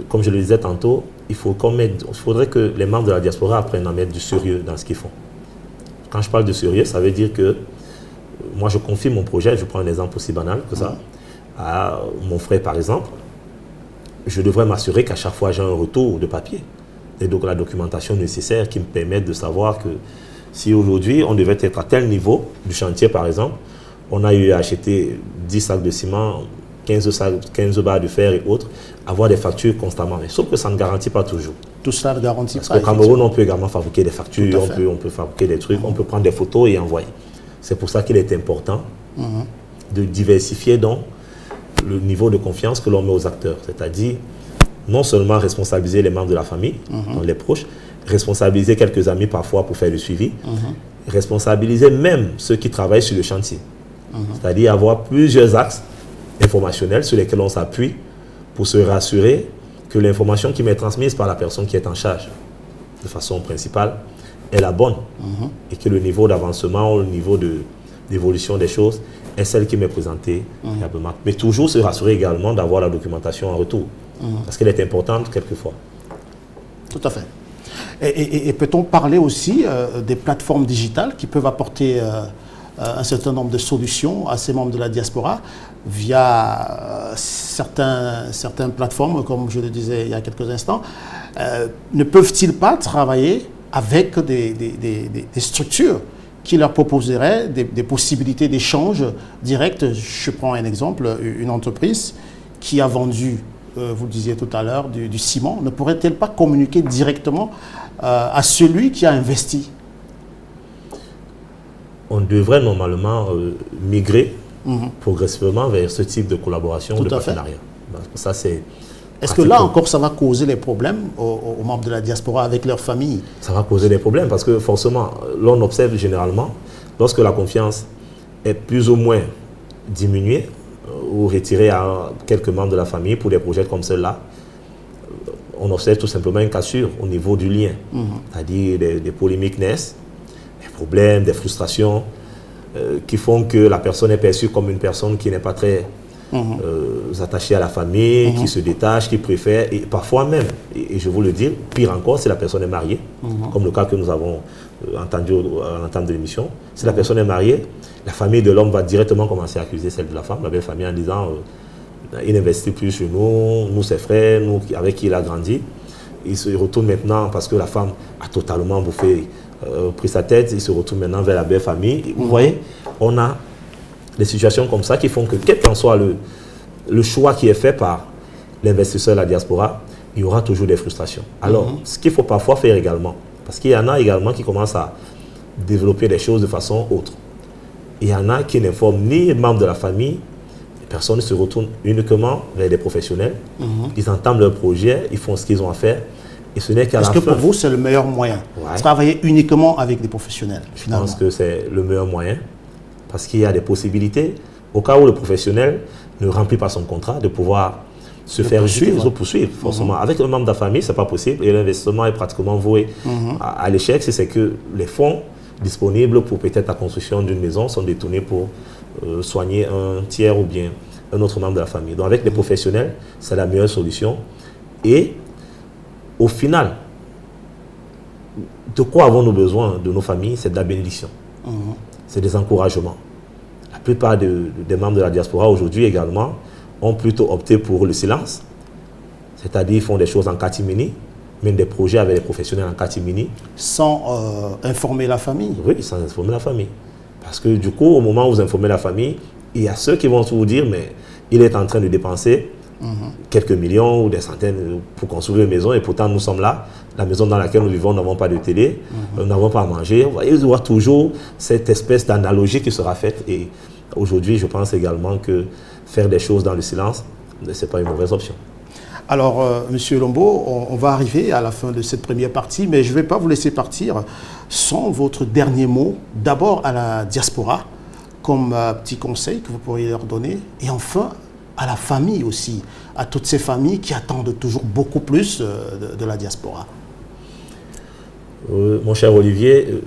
comme je le disais tantôt, il faudrait que les membres de la diaspora apprennent à mettre du sérieux dans ce qu'ils font. Quand je parle de sérieux, ça veut dire que moi je confie mon projet, je prends un exemple aussi banal que ça, à mon frère par exemple. Je devrais m'assurer qu'à chaque fois j'ai un retour de papier et donc la documentation nécessaire qui me permette de savoir que si aujourd'hui on devait être à tel niveau du chantier par exemple, on a eu à acheter 10 sacs de ciment, 15 barres de fer et autres, avoir des factures constamment. Mais sauf que ça ne garantit pas toujours. Tout ça ne garantit pas. Parce qu'au Cameroun, on peut également fabriquer des factures, on peut fabriquer des trucs, on peut prendre des photos et envoyer. C'est pour ça qu'il est important de diversifier donc le niveau de confiance que l'on met aux acteurs. C'est-à-dire, non seulement responsabiliser les membres de la famille, donc les proches, responsabiliser quelques amis parfois pour faire le suivi, responsabiliser même ceux qui travaillent sur le chantier. C'est-à-dire avoir plusieurs axes informationnels sur lesquels on s'appuie pour se rassurer que l'information qui m'est transmise par la personne qui est en charge de façon principale est la bonne et que le niveau d'avancement ou le niveau d'évolution des choses est celle qui m'est présentée fiablement. Mais toujours se rassurer également d'avoir la documentation en retour parce qu'elle est importante quelquefois. Tout à fait. Et peut-on parler aussi des plateformes digitales qui peuvent apporter un certain nombre de solutions à ces membres de la diaspora via certaines plateformes, comme je le disais il y a quelques instants. Ne peuvent-ils pas travailler avec des structures qui leur proposeraient des possibilités d'échange direct? Je prends un exemple, une entreprise qui a vendu, vous le disiez tout à l'heure, du ciment, ne pourrait-elle pas communiquer directement à celui qui a investi? On devrait normalement migrer progressivement vers ce type de collaboration ou de partenariat. Ça, c'est Est-ce que là encore, ça va causer des problèmes aux membres de la diaspora avec leur famille? Ça va causer des problèmes parce que forcément, l'on observe généralement, lorsque la confiance est plus ou moins diminuée ou retirée à quelques membres de la famille pour des projets comme ceux-là, on observe tout simplement une cassure au niveau du lien. C'est-à-dire des polémiques naissent, des problèmes, des frustrations qui font que la personne est perçue comme une personne qui n'est pas très attachée à la famille, qui se détache, qui préfère, et parfois même, et je vous le dis, pire encore, si la personne est mariée, comme le cas que nous avons entendu à l'entame de l'émission, si la personne est mariée, la famille de l'homme va directement commencer à accuser celle de la femme, la belle famille, en disant il n'investit plus chez nous ses frères, nous avec qui il a grandi. Il se retourne maintenant parce que la femme a totalement pris sa tête, il se retourne maintenant vers la belle famille. Vous voyez, on a des situations comme ça qui font que quel qu'en soit le choix qui est fait par l'investisseur de la diaspora, il y aura toujours des frustrations. Alors, ce qu'il faut parfois faire également, parce qu'il y en a également qui commencent à développer des choses de façon autre. Il y en a qui n'informent ni les membres de la famille, les personnes se retournent uniquement vers des professionnels, ils entament leur projet, ils font ce qu'ils ont à faire, et ce n'est qu'à la fin... Est-ce que pour vous, c'est le meilleur moyen? Travailler uniquement avec des professionnels, finalement. Je pense que c'est le meilleur moyen, parce qu'il y a des possibilités, au cas où le professionnel ne remplit pas son contrat, de pouvoir se faire poursuivre forcément. Avec un membre de la famille, ce n'est pas possible, et l'investissement est pratiquement voué à l'échec, si c'est que les fonds disponibles pour peut-être la construction d'une maison sont détournés pour soigner un tiers ou bien un autre membre de la famille. Donc avec les professionnels, c'est la meilleure solution. Et au final, de quoi avons-nous besoin de nos familles? C'est de la bénédiction. C'est des encouragements. La plupart des membres de la diaspora aujourd'hui également ont plutôt opté pour le silence. C'est-à-dire ils font des choses en catimini, même des projets avec des professionnels en catimini. Sans informer la famille? Oui, sans informer la famille. Parce que du coup, au moment où vous informez la famille, il y a ceux qui vont vous dire, mais il est en train de dépenser quelques millions ou des centaines pour construire une maison et pourtant nous sommes là, la maison dans laquelle nous vivons, nous n'avons pas de télé, nous n'avons pas à manger. Vous voyez, il y aura toujours cette espèce d'analogie qui sera faite et aujourd'hui, je pense également que faire des choses dans le silence, ce n'est pas une mauvaise option. Alors, Monsieur Lombo, on va arriver à la fin de cette première partie, mais je ne vais pas vous laisser partir sans votre dernier mot. D'abord à la diaspora, comme petit conseil que vous pourriez leur donner, et enfin à la famille aussi, à toutes ces familles qui attendent toujours beaucoup plus de la diaspora. Mon cher Olivier,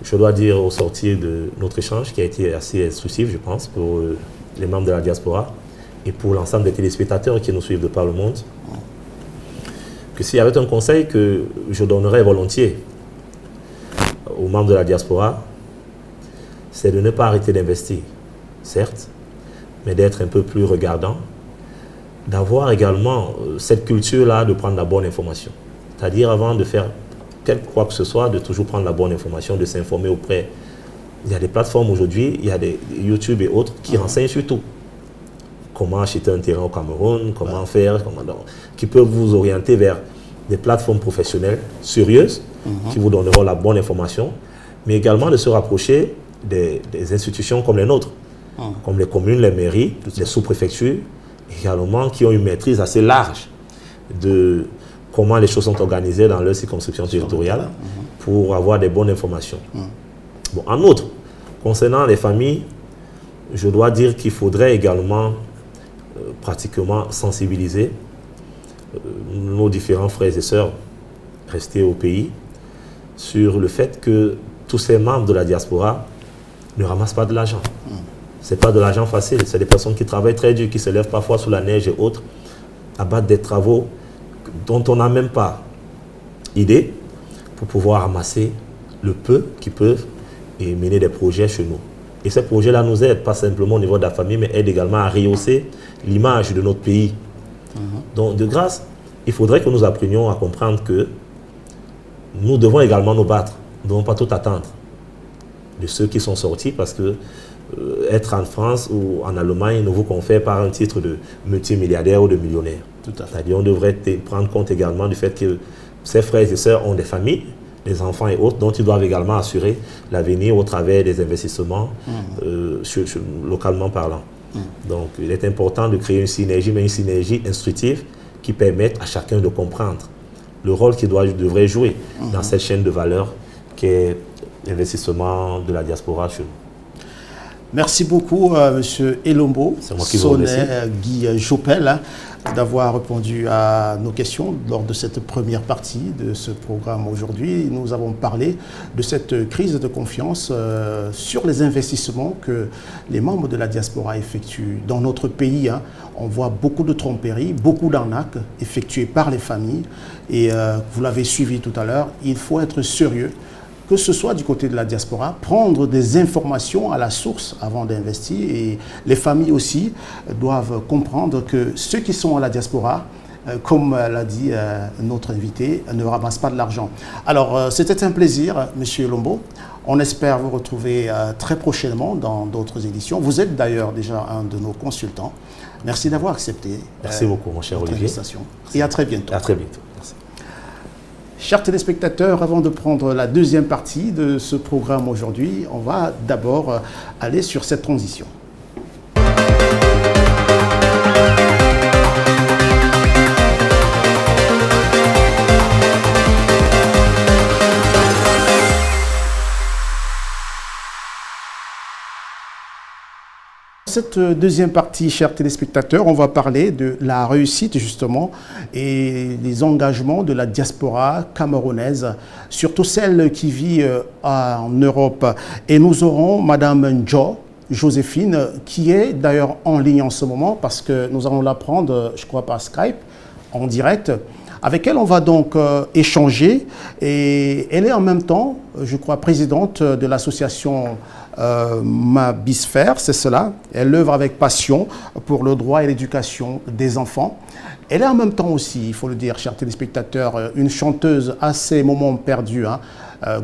je dois dire au sortir de notre échange, qui a été assez instructif, je pense, pour les membres de la diaspora et pour l'ensemble des téléspectateurs qui nous suivent de par le monde, que s'il y avait un conseil que je donnerais volontiers aux membres de la diaspora, c'est de ne pas arrêter d'investir, certes, mais d'être un peu plus regardant, d'avoir également cette culture-là de prendre la bonne information. C'est-à-dire avant de faire quoi que ce soit, de toujours prendre la bonne information, de s'informer auprès. Il y a des plateformes aujourd'hui, il y a des YouTube et autres qui renseignent sur tout. Comment acheter un terrain au Cameroun, comment faire, qui peuvent vous orienter vers des plateformes professionnelles sérieuses qui vous donneront la bonne information, mais également de se rapprocher des institutions comme les nôtres, comme les communes, les mairies, les sous-préfectures, également qui ont une maîtrise assez large de comment les choses sont organisées dans leur circonscription territoriale pour avoir des bonnes informations. Bon, en outre, concernant les familles, je dois dire qu'il faudrait également pratiquement sensibiliser nos différents frères et sœurs restés au pays sur le fait que tous ces membres de la diaspora ne ramassent pas de l'argent. Ce n'est pas de l'argent facile, c'est des personnes qui travaillent très dur, qui se lèvent parfois sous la neige et autres, abattent des travaux dont on n'a même pas idée pour pouvoir ramasser le peu qu'ils peuvent et mener des projets chez nous. Et ces projets-là nous aident, pas simplement au niveau de la famille, mais aident également à rehausser l'image de notre pays. Donc, de grâce, il faudrait que nous apprenions à comprendre que nous devons également nous battre. Nous ne devons pas tout attendre de ceux qui sont sortis parce que être en France ou en Allemagne ne vous confère pas un titre de multimilliardaire ou de millionnaire. C'est-à-dire qu'on devrait prendre compte également du fait que ces frères et sœurs ont des familles, des enfants et autres, dont ils doivent également assurer l'avenir au travers des investissements localement parlant. Donc il est important de créer une synergie, mais une synergie instructive qui permette à chacun de comprendre le rôle qu'il devrait jouer dans cette chaîne de valeur qui est l'investissement de la diaspora chez nous. Merci beaucoup, M. Elombo, Guy Jopel, d'avoir répondu à nos questions lors de cette première partie de ce programme aujourd'hui. Nous avons parlé de cette crise de confiance sur les investissements que les membres de la diaspora effectuent. Dans notre pays, on voit beaucoup de tromperies, beaucoup d'arnaques effectuées par les familles. Et vous l'avez suivi tout à l'heure, il faut être sérieux, que ce soit du côté de la diaspora, prendre des informations à la source avant d'investir. Et les familles aussi doivent comprendre que ceux qui sont à la diaspora, comme l'a dit notre invité, ne ramassent pas de l'argent. Alors, c'était un plaisir, Monsieur Lombo. On espère vous retrouver très prochainement dans d'autres éditions. Vous êtes d'ailleurs déjà un de nos consultants. Merci d'avoir accepté. Merci beaucoup, mon cher Olivier. Et à très bientôt. À très bientôt. Merci. Chers téléspectateurs, avant de prendre la deuxième partie de ce programme aujourd'hui, on va d'abord aller sur cette transition. Cette deuxième partie, chers téléspectateurs, on va parler de la réussite justement et les engagements de la diaspora camerounaise, surtout celle qui vit en Europe. Et nous aurons Madame Joséphine, qui est d'ailleurs en ligne en ce moment parce que nous allons la prendre, je crois, par Skype, en direct. Avec elle, on va donc échanger et elle est en même temps, je crois, présidente de l'association Ma Bisphère, c'est cela. Elle œuvre avec passion pour le droit et l'éducation des enfants. Elle est en même temps aussi, il faut le dire, chers téléspectateurs, une chanteuse à ses moments perdus,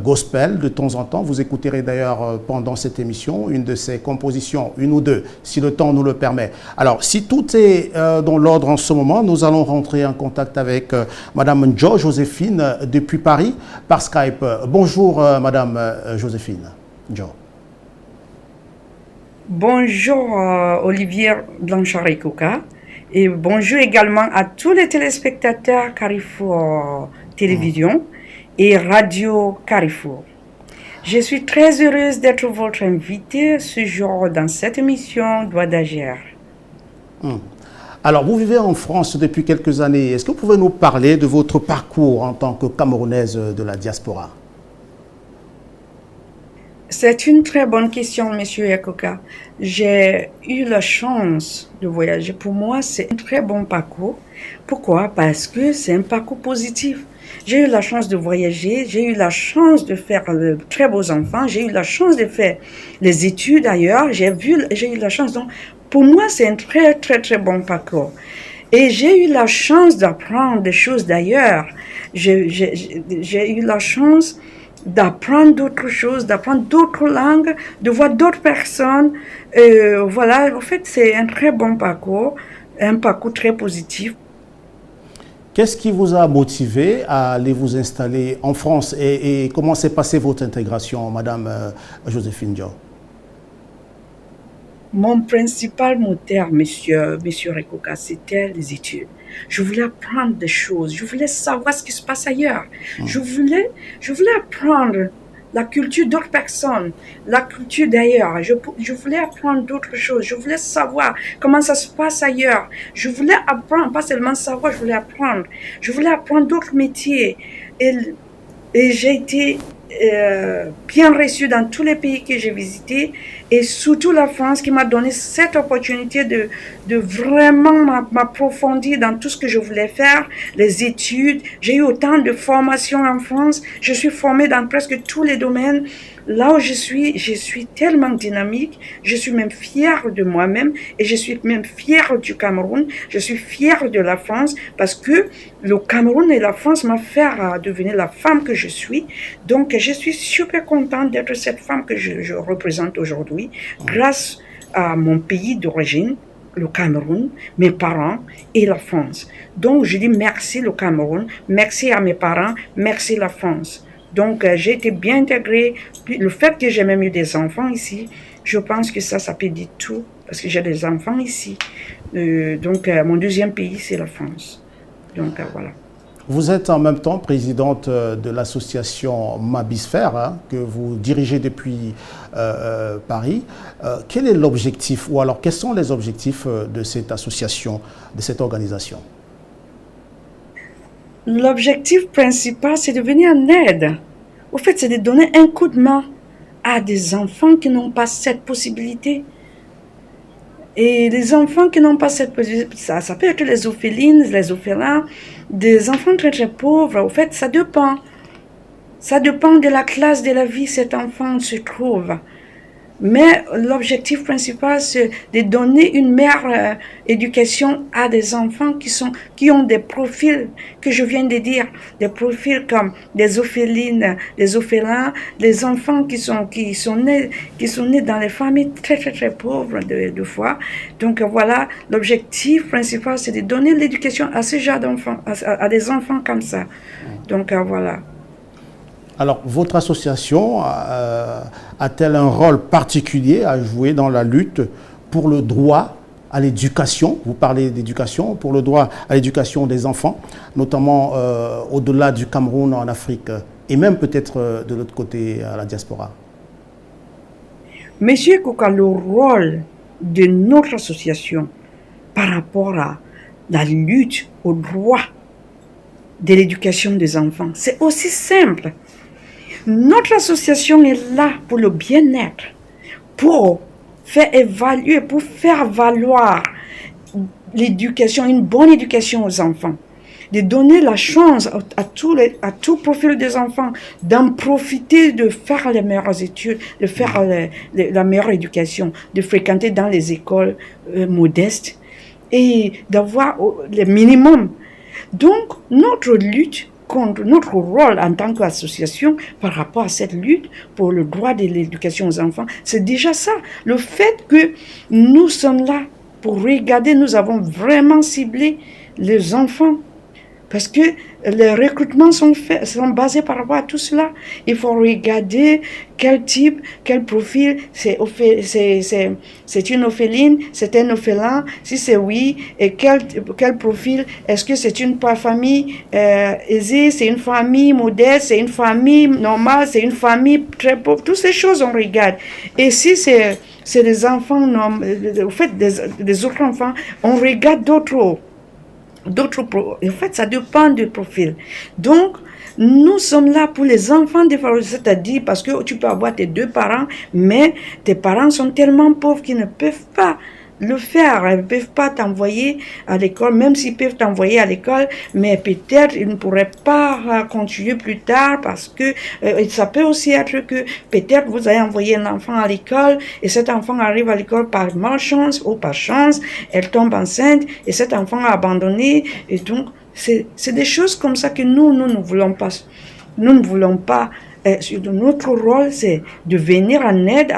gospel de temps en temps. Vous écouterez d'ailleurs pendant cette émission une de ses compositions, une ou deux, si le temps nous le permet. Alors, si tout est dans l'ordre en ce moment, nous allons rentrer en contact avec Madame Joséphine depuis Paris par Skype. Bonjour Madame Joséphine. Bonjour Olivier Blanchard-Ekouka Et bonjour également à tous les téléspectateurs Carrefour Télévision et Radio Carrefour. Je suis très heureuse d'être votre invitée ce jour dans cette émission Droit d'agir. Alors, vous vivez en France depuis quelques années. Est-ce que vous pouvez nous parler de votre parcours en tant que Camerounaise de la diaspora? C'est une très bonne question, Monsieur Yakoka. J'ai eu la chance de voyager. Pour moi, c'est un très bon parcours. Pourquoi? Parce que c'est un parcours positif. J'ai eu la chance de voyager, j'ai eu la chance de faire de très beaux enfants, j'ai eu la chance de faire les études ailleurs, j'ai eu la chance. Donc, pour moi, c'est un très, très, très bon parcours. Et j'ai eu la chance d'apprendre des choses d'ailleurs. J'ai eu la chance d'apprendre d'autres choses, d'apprendre d'autres langues, de voir d'autres personnes. Voilà, en fait, c'est un très bon parcours, un parcours très positif. Qu'est-ce qui vous a motivé à aller vous installer en France et comment s'est passée votre intégration, Madame Joséphine Diaw? Mon principal moteur, monsieur Rekoka, c'était les études. Je voulais apprendre des choses, je voulais savoir ce qui se passe ailleurs. Je voulais apprendre la culture d'autres personnes, la culture d'ailleurs. Je voulais apprendre d'autres choses, je voulais savoir comment ça se passe ailleurs. Je voulais apprendre, pas seulement savoir, je voulais apprendre. Je voulais apprendre d'autres métiers. Et j'ai été bien reçue dans tous les pays que j'ai visités et surtout la France qui m'a donné cette opportunité de vraiment m'approfondir dans tout ce que je voulais faire, les études. J'ai eu autant de formations en France. Je suis formée dans presque tous les domaines. Là où je suis tellement dynamique, je suis même fière de moi-même et je suis même fière du Cameroun, je suis fière de la France parce que le Cameroun et la France m'ont fait devenir la femme que je suis. Donc je suis super contente d'être cette femme que je représente aujourd'hui grâce à mon pays d'origine, le Cameroun, mes parents et la France. Donc je dis merci le Cameroun, merci à mes parents, merci la France. Donc, j'ai été bien intégrée. Puis, le fait que j'ai même eu des enfants ici, je pense que ça peut dire tout, parce que j'ai des enfants ici. Donc, mon deuxième pays, c'est la France. Donc, voilà. Vous êtes en même temps présidente de l'association Mabisphère, hein, que vous dirigez depuis Paris. Quel est l'objectif, ou alors quels sont les objectifs de cette association, de cette organisation? L'objectif principal, c'est de venir en aide. Au fait, c'est de donner un coup de main à des enfants qui n'ont pas cette possibilité. Et les enfants qui n'ont pas cette possibilité, ça peut être les orphelines, les orphelins, des enfants très très pauvres. Au fait, ça dépend. Ça dépend de la classe de la vie cet enfant se trouve. Mais l'objectif principal, c'est de donner une meilleure éducation à des enfants qui ont des profils que je viens de dire, des profils comme des orphelines, des orphelins, des enfants qui sont nés dans les familles très très très pauvres de fois. Donc voilà, l'objectif principal, c'est de donner l'éducation à ce genre d'enfants, à des enfants comme ça. Donc voilà. Alors, votre association a-t-elle un rôle particulier à jouer dans la lutte pour le droit à l'éducation? Vous parlez d'éducation, pour le droit à l'éducation des enfants, notamment au-delà du Cameroun en Afrique, et même peut-être de l'autre côté à la diaspora. Monsieur Kouka, le rôle de notre association par rapport à la lutte au droit de l'éducation des enfants, c'est aussi simple. Notre association est là pour le bien-être, pour faire évaluer, pour faire valoir l'éducation, une bonne éducation aux enfants, de donner la chance à tout profil des enfants d'en profiter, de faire les meilleures études, de faire la meilleure éducation, de fréquenter dans les écoles modestes et d'avoir le minimum. Donc, notre lutte, notre rôle en tant qu'association par rapport à cette lutte pour le droit de l'éducation aux enfants, c'est déjà ça. Le fait que nous sommes là pour regarder, nous avons vraiment ciblé les enfants. Parce que les recrutements sont basés par rapport à tout cela. Il faut regarder quel type, quel profil, c'est une orpheline, c'est un orphelin, si c'est oui, et quel profil, est-ce que c'est une famille aisée, c'est une famille modeste, c'est une famille normale, c'est une famille très pauvre, toutes ces choses on regarde. Et si c'est des enfants, en fait des autres enfants, on regarde d'autres. En fait, ça dépend du profil. Donc, nous sommes là pour les enfants défavorisés, c'est-à-dire parce que tu peux avoir tes deux parents, mais tes parents sont tellement pauvres qu'ils ne peuvent pas le faire. Ils ne peuvent pas t'envoyer à l'école, même s'ils peuvent t'envoyer à l'école, mais peut-être ils ne pourraient pas continuer plus tard parce que ça peut aussi être que peut-être vous avez envoyé un enfant à l'école et cet enfant arrive à l'école par malchance ou par chance, elle tombe enceinte et cet enfant a abandonné et donc c'est des choses comme ça que nous ne voulons pas. Nous ne voulons pas. Notre rôle, c'est de venir en aide.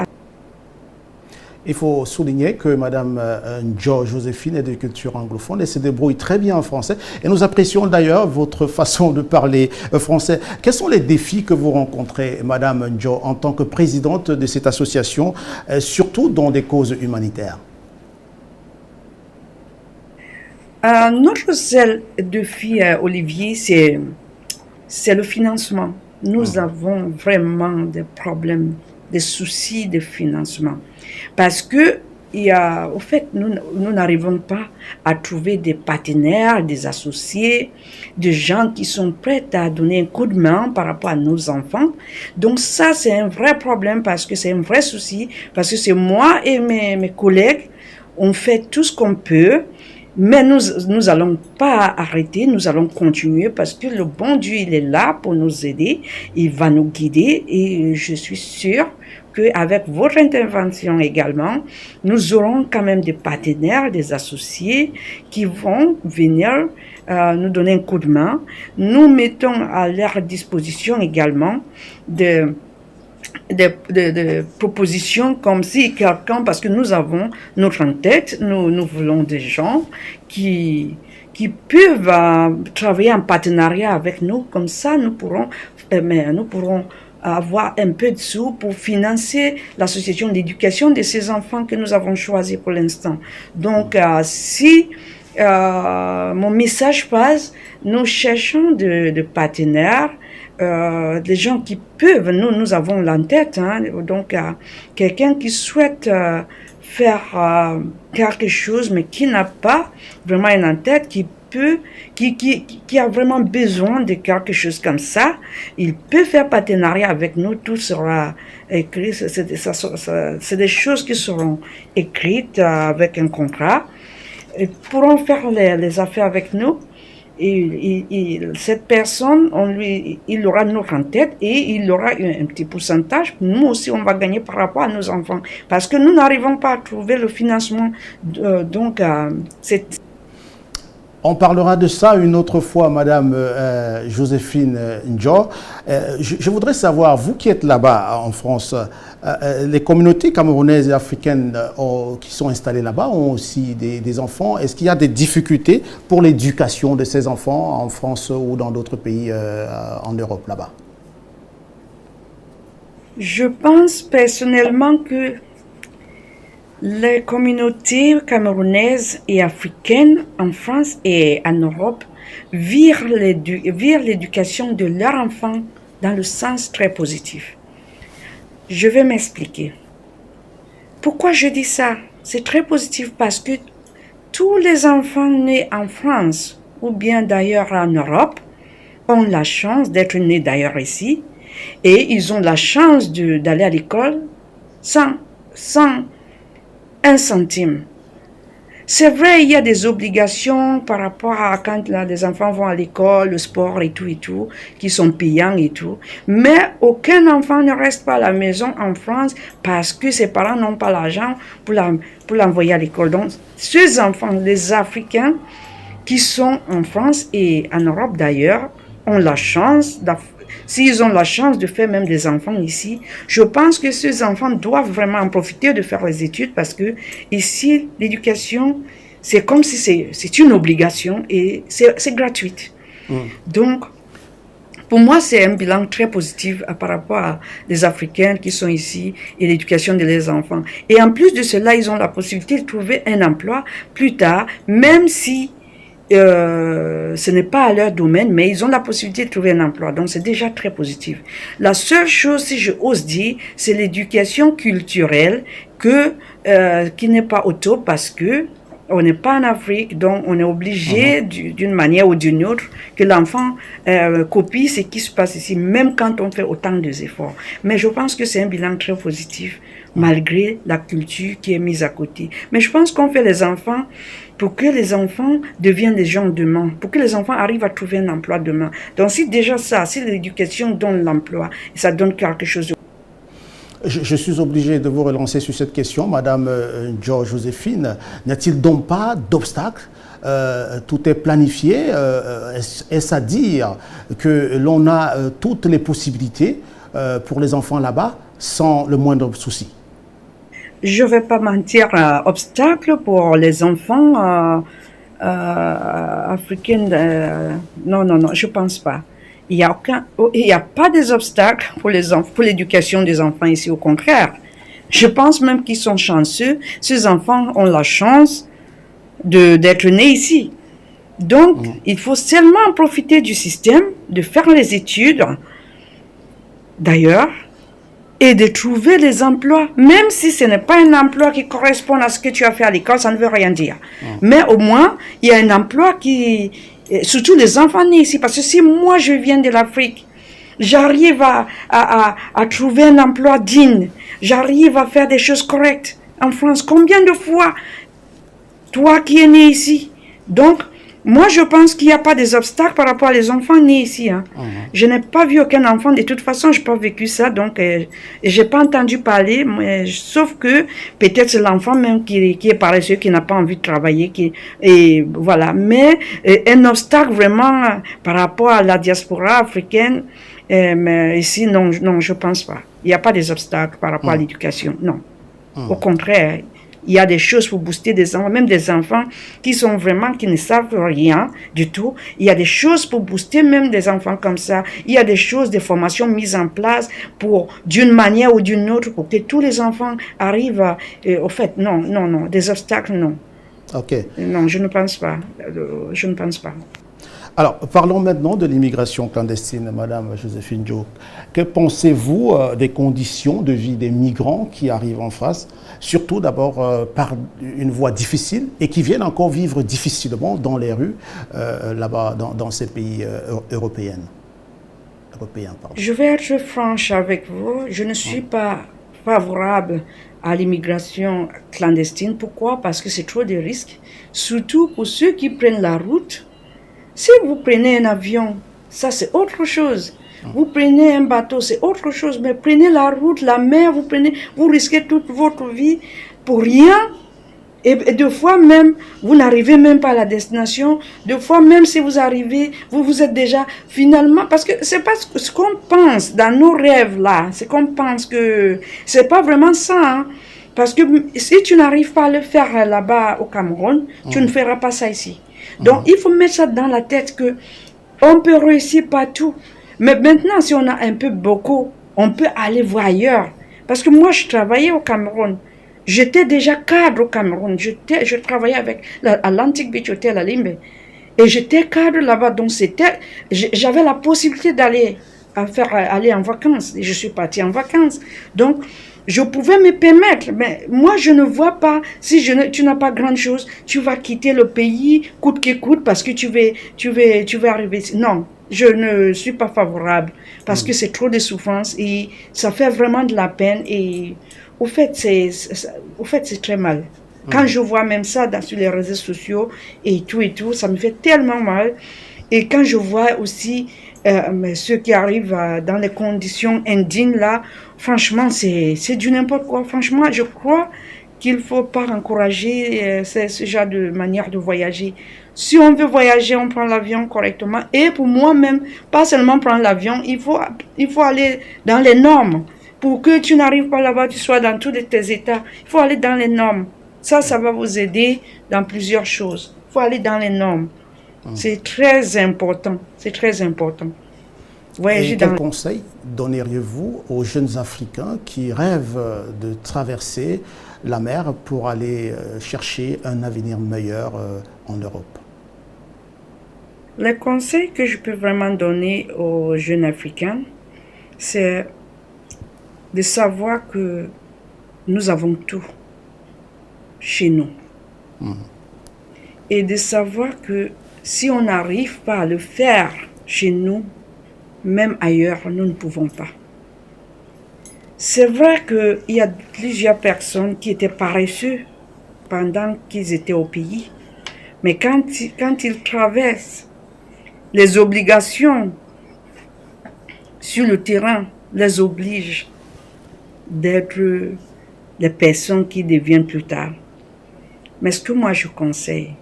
Il faut souligner que Mme Njo Joséphine est de culture anglophone et se débrouille très bien en français. Et nous apprécions d'ailleurs votre façon de parler français. Quels sont les défis que vous rencontrez, Mme Njo, en tant que présidente de cette association, surtout dans des causes humanitaires? Notre seul défi, Olivier, c'est le financement. Nous avons vraiment des problèmes, des soucis de financement. Parce que, au fait, nous n'arrivons pas à trouver des partenaires, des associés, des gens qui sont prêts à donner un coup de main par rapport à nos enfants. Donc ça, c'est un vrai problème parce que c'est un vrai souci, parce que c'est moi et mes collègues, on fait tout ce qu'on peut. Mais nous allons pas arrêter, nous allons continuer parce que le bon Dieu, il est là pour nous aider, il va nous guider et je suis sûre qu'avec votre intervention également, nous aurons quand même des partenaires, des associés qui vont venir nous donner un coup de main. Nous mettons à leur disposition également des propositions comme si quelqu'un, parce que nous avons notre en tête, nous voulons des gens qui peuvent travailler en partenariat avec nous, comme ça nous pourrons avoir un peu de sous pour financer l'association d'éducation de ces enfants que nous avons choisi pour l'instant. Donc si mon message passe, nous cherchons de partenaires, des gens qui peuvent, nous avons l'en tête, donc quelqu'un qui souhaite faire quelque chose mais qui n'a pas vraiment une en tête, qui a vraiment besoin de quelque chose comme ça, il peut faire partenariat avec nous, tout sera écrit, c'est des choses qui seront écrites avec un contrat, ils pourront faire les affaires avec nous. Et cette personne, il aura notre en tête et il aura un petit pourcentage. Nous aussi, on va gagner par rapport à nos enfants. Parce que nous n'arrivons pas à trouver le financement. On parlera de ça une autre fois, Madame Joséphine Njo. Je voudrais savoir, vous qui êtes là-bas en France, les communautés camerounaises et africaines qui sont installées là-bas ont aussi des enfants. Est-ce qu'il y a des difficultés pour l'éducation de ces enfants en France ou dans d'autres pays en Europe là-bas? Je pense personnellement que les communautés camerounaises et africaines en France et en Europe virent l'éducation de leurs enfants dans le sens très positif. Je vais m'expliquer. Pourquoi je dis ça? C'est très positif parce que tous les enfants nés en France ou bien d'ailleurs en Europe ont la chance d'être nés d'ailleurs ici et ils ont la chance d'aller à l'école sans un centime. C'est vrai, il y a des obligations par rapport à quand les enfants vont à l'école, le sport et tout, qui sont payants et tout. Mais aucun enfant ne reste pas à la maison en France parce que ses parents n'ont pas l'argent pour l'envoyer à l'école. Donc, ces enfants, les Africains qui sont en France et en Europe d'ailleurs, ont la chance s'ils ont la chance de faire même des enfants ici, je pense que ces enfants doivent vraiment en profiter de faire les études parce que ici, l'éducation, c'est comme si c'est une obligation et c'est gratuite. Donc, pour moi, c'est un bilan très positif par rapport à les Africains qui sont ici et l'éducation de leurs enfants. Et en plus de cela, ils ont la possibilité de trouver un emploi plus tard, même si ce n'est pas à leur domaine, mais ils ont la possibilité de trouver un emploi. Donc, c'est déjà très positif. La seule chose, si je ose dire, c'est l'éducation culturelle qui n'est pas au top parce que on n'est pas en Afrique, donc on est obligé d'une manière ou d'une autre que l'enfant copie ce qui se passe ici, même quand on fait autant d'efforts. Mais je pense que c'est un bilan très positif, malgré la culture qui est mise à côté. Mais je pense qu'on fait les enfants pour que les enfants deviennent des gens demain, pour que les enfants arrivent à trouver un emploi demain. Donc si déjà ça, si l'éducation donne l'emploi, ça donne quelque chose de... Je suis obligé de vous relancer sur cette question, Madame Joséphine. N'y a-t-il donc pas d'obstacle? Tout est planifié. Est-ce à dire que l'on a toutes les possibilités pour les enfants là-bas sans le moindre souci? Je ne vais pas mentir, obstacle pour les enfants africains. Non, je ne pense pas. Il n'y a pas des obstacles pour l'éducation des enfants ici, au contraire. Je pense même qu'ils sont chanceux. Ces enfants ont la chance d'être nés ici. Donc, il faut seulement profiter du système, de faire les études, d'ailleurs, et de trouver les emplois. Même si ce n'est pas un emploi qui correspond à ce que tu as fait à l'école, ça ne veut rien dire. Mais au moins, il y a un emploi qui... Surtout les enfants nés ici, parce que si moi je viens de l'Afrique, j'arrive à trouver un emploi digne, j'arrive à faire des choses correctes en France, combien de fois, toi qui es né ici? Donc, moi je pense qu'il n'y a pas des obstacles par rapport aux enfants nés ici. Je n'ai pas vu aucun enfant, de toute façon je n'ai pas vécu ça, donc je n'ai pas entendu parler, sauf que peut-être c'est l'enfant même qui est paresseux, qui n'a pas envie de travailler, et voilà. Mais un obstacle vraiment par rapport à la diaspora africaine, mais ici non, je ne pense pas. Il n'y a pas des obstacles par rapport à l'éducation, non. Au contraire, il y a des choses pour booster des enfants, même des enfants qui ne savent rien du tout. Il y a des choses pour booster même des enfants comme ça. Il y a des choses, des formations mises en place pour, d'une manière ou d'une autre, pour que tous les enfants arrivent à... au fait, non, des obstacles, non. Ok. Non, je ne pense pas. Je ne pense pas. Alors, parlons maintenant de l'immigration clandestine, Madame Joséphine Diop. Que pensez-vous des conditions de vie des migrants qui arrivent en France, surtout d'abord par une voie difficile et qui viennent encore vivre difficilement dans les rues là-bas, dans ces pays européens? Je vais être franche avec vous. Je ne suis pas favorable à l'immigration clandestine. Pourquoi? Parce que c'est trop de risques, surtout pour ceux qui prennent la route. Si vous prenez un avion, ça c'est autre chose. Vous prenez un bateau, c'est autre chose. Mais prenez la route, la mer, vous risquez toute votre vie pour rien. Et deux fois même, vous n'arrivez même pas à la destination. Deux fois même si vous arrivez, vous êtes déjà finalement... Parce que c'est pas ce qu'on pense dans nos rêves là. C'est qu'on pense que c'est pas vraiment ça. Hein. Parce que si tu n'arrives pas à le faire là-bas au Cameroun, tu ne feras pas ça ici. Donc, il faut mettre ça dans la tête que on peut réussir partout. Mais maintenant, si on a un peu beaucoup, on peut aller voir ailleurs. Parce que moi, je travaillais au Cameroun. J'étais déjà cadre au Cameroun. Je travaillais à l'Antique Beach Hotel à Limbe. Et j'étais cadre là-bas. Donc, j'avais la possibilité d'aller en vacances. Et je suis partie en vacances. Donc, je pouvais me permettre, mais moi je ne vois pas, si tu n'as pas grand chose, tu vas quitter le pays coûte que coûte parce que tu veux arriver ici. Non, je ne suis pas favorable parce que c'est trop de souffrance et ça fait vraiment de la peine et au fait c'est très mal. Quand je vois même ça sur les réseaux sociaux et tout, ça me fait tellement mal. Et quand je vois aussi ceux qui arrivent dans les conditions indignes là, franchement, c'est du n'importe quoi. Franchement, je crois qu'il ne faut pas encourager ce genre de manière de voyager. Si on veut voyager, on prend l'avion correctement. Et pour moi-même, pas seulement prendre l'avion, il faut aller dans les normes. Pour que tu n'arrives pas là-bas, tu sois dans tous tes états. Il faut aller dans les normes. Ça va vous aider dans plusieurs choses. Il faut aller dans les normes. C'est très important. C'est très important. Voyager Et quel dans... conseil donneriez-vous aux jeunes Africains qui rêvent de traverser la mer pour aller chercher un avenir meilleur en Europe? Le conseil que je peux vraiment donner aux jeunes Africains, c'est de savoir que nous avons tout chez nous. Et de savoir que si on n'arrive pas à le faire chez nous, même ailleurs, nous ne pouvons pas. C'est vrai qu'il y a plusieurs personnes qui étaient paresseux pendant qu'ils étaient au pays, mais quand ils traversent les obligations sur le terrain, les obligent d'être les personnes qui deviennent plus tard. Mais ce que moi je conseille,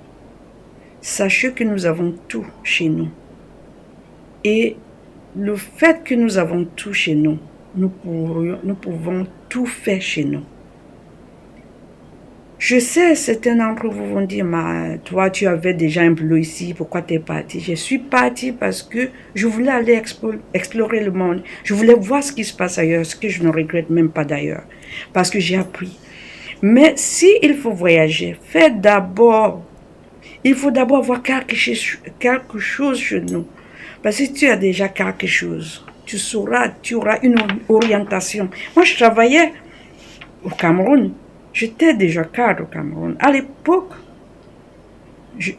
sachez que nous avons tout chez nous. Et le fait que nous avons tout chez nous, nous pouvons tout faire chez nous. Je sais, certains d'entre vous vont dire, mais toi, tu avais déjà un boulot ici, pourquoi tu es parti? Je suis parti parce que je voulais aller explorer le monde. Je voulais voir ce qui se passe ailleurs, ce que je ne regrette même pas d'ailleurs, parce que j'ai appris. Mais s'il faut voyager, il faut d'abord avoir quelque chose chez nous. Parce que si tu as déjà quelque chose, tu auras une orientation. Moi, je travaillais au Cameroun. J'étais déjà cadre au Cameroun. À l'époque,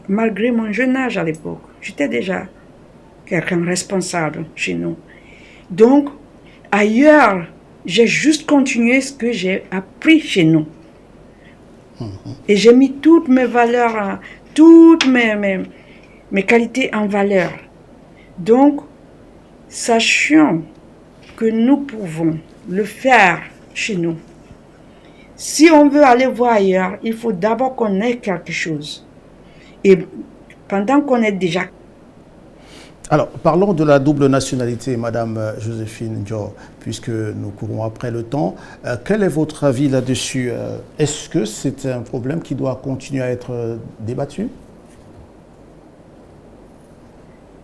malgré mon jeune âge à l'époque, j'étais déjà quelqu'un responsable chez nous. Donc, ailleurs, j'ai juste continué ce que j'ai appris chez nous. Et j'ai mis toutes mes valeurs, toutes mes qualités en valeur. Donc, sachons que nous pouvons le faire chez nous. Si on veut aller voir ailleurs, il faut d'abord qu'on ait quelque chose. Et pendant qu'on est déjà... Alors, parlons de la double nationalité, Madame Joséphine Dior, puisque nous courons après le temps. Quel est votre avis là-dessus? Est-ce que c'est un problème qui doit continuer à être débattu?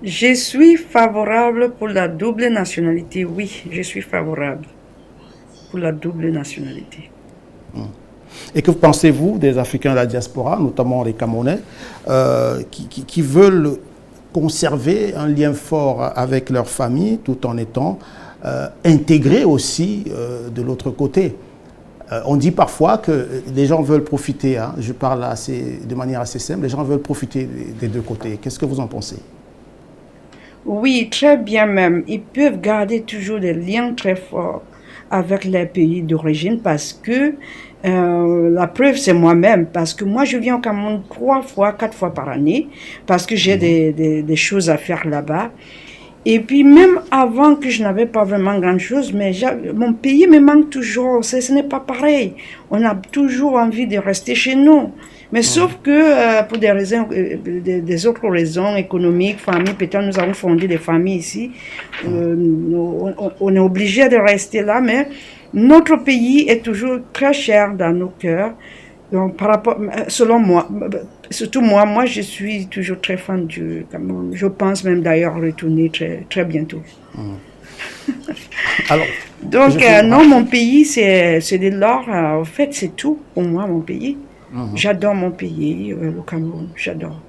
Je suis favorable pour la double nationalité. Oui, je suis favorable pour la double nationalité. Et que pensez-vous des Africains de la diaspora, notamment les Camerounais, qui veulent conserver un lien fort avec leur famille tout en étant intégrés aussi de l'autre côté? On dit parfois que les gens veulent profiter, hein, je parle de manière assez simple, les gens veulent profiter des deux côtés. Qu'est-ce que vous en pensez? Oui, très bien même. Ils peuvent garder toujours des liens très forts avec les pays d'origine parce que la preuve c'est moi-même, parce que moi je viens au Cameroun 4 fois par année parce que j'ai des choses à faire là-bas. Et puis même avant que je n'avais pas vraiment grand chose, mais mon pays me manque toujours, ce n'est pas pareil. On a toujours envie de rester chez nous. Mais sauf que pour des raisons, des autres raisons économiques, famille, peut-être nous avons fondé des familles ici, on est obligé de rester là, mais notre pays est toujours très cher dans nos cœurs. Donc, selon moi, surtout moi, je suis toujours très fan du Cameroun. Je pense même d'ailleurs retourner très, très bientôt. Alors, donc, non, mon pays, c'est de l'or. En fait, c'est tout pour moi, mon pays. J'adore mon pays, le Cameroun, j'adore.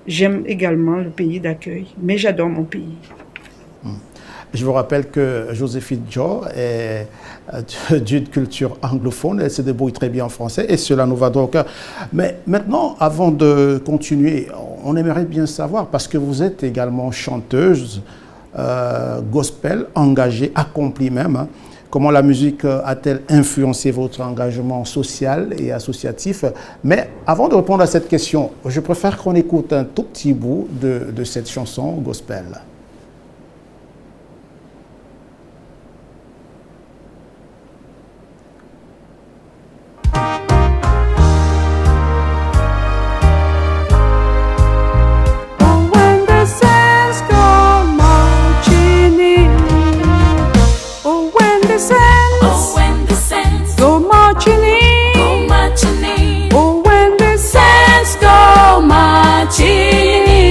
J'aime également le pays d'accueil, mais j'adore mon pays. Je vous rappelle que Joséphine Dior est d'une culture anglophone, elle se débrouille très bien en français et cela nous va droit au cœur. Mais maintenant, avant de continuer, on aimerait bien savoir, parce que vous êtes également chanteuse, gospel, engagée, accomplie même, hein, comment la musique a-t-elle influencé votre engagement social et associatif? Mais avant de répondre à cette question, je préfère qu'on écoute un tout petit bout de cette chanson gospel. Oh, when the saints go marching in.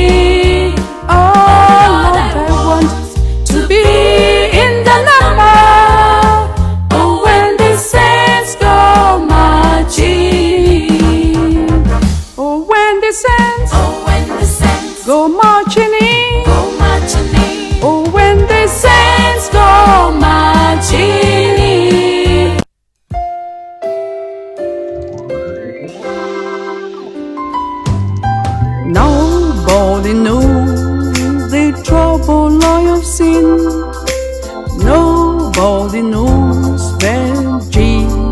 Nobody knows the trouble I have seen. Nobody knows but Jesus.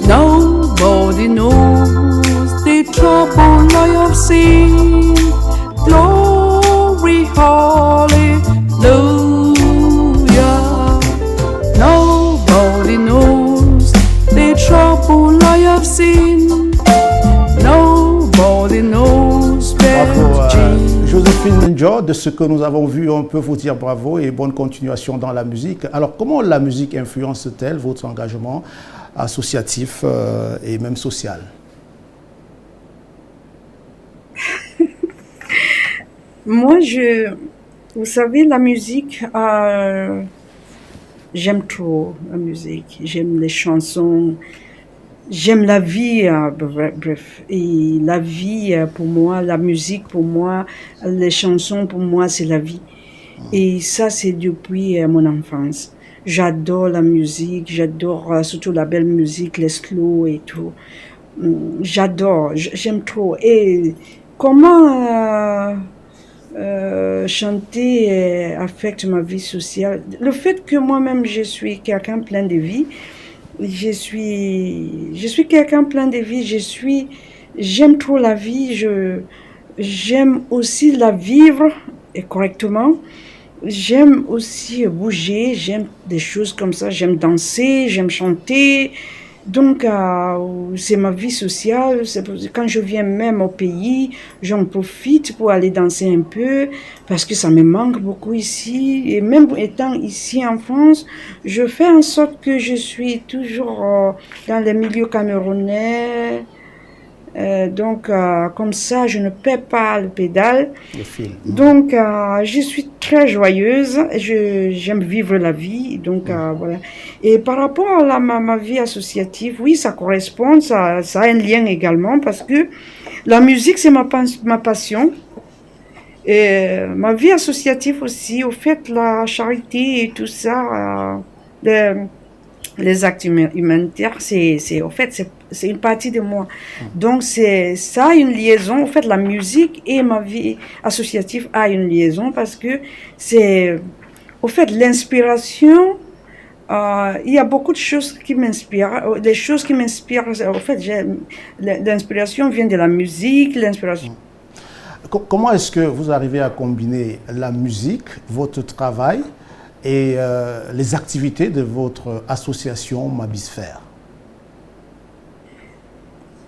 Nobody knows the trouble I have seen. Glory, hallelujah. Nobody knows the trouble I have seen. Nobody knows Bravo, but Jesus. Joséphine Njo, de ce que nous avons vu, on peut vous dire bravo et bonne continuation dans la musique. Alors, comment la musique influence-t-elle votre engagement associatif et même social? Moi, vous savez, la musique, j'aime trop la musique. J'aime les chansons, j'aime la vie, bref. Et la vie, pour moi, la musique, pour moi, les chansons, pour moi, c'est la vie. Et ça, c'est depuis mon enfance. J'adore la musique, j'adore surtout la belle musique, les slow et tout. J'adore, j'aime trop. Et comment chanter affecte ma vie sociale? Le fait que moi-même, je suis quelqu'un plein de vie, je suis quelqu'un plein de vie, j'aime trop la vie, j'aime aussi la vivre et correctement. J'aime aussi bouger, j'aime des choses comme ça, j'aime danser, j'aime chanter. Donc, c'est ma vie sociale. Quand je viens même au pays, j'en profite pour aller danser un peu parce que ça me manque beaucoup ici. Et même étant ici en France, je fais en sorte que je suis toujours dans les milieux camerounais. Donc, comme ça, je ne perds pas le pédale. Donc, je suis très joyeuse. J'aime vivre la vie. Donc, voilà. Et par rapport à ma vie associative, oui, ça correspond. Ça a un lien également parce que la musique, c'est ma passion. Et ma vie associative aussi, au fait, la charité et tout ça, les actes humanitaires, au fait, c'est une partie de moi. Donc, ça a une liaison. En fait, la musique et ma vie associative a une liaison parce que au fait, l'inspiration, il y a beaucoup de choses qui m'inspirent. Des choses qui m'inspirent, en fait, l'inspiration vient de la musique, l'inspiration. Comment est-ce que vous arrivez à combiner la musique, votre travail et les activités de votre association Mabisphère?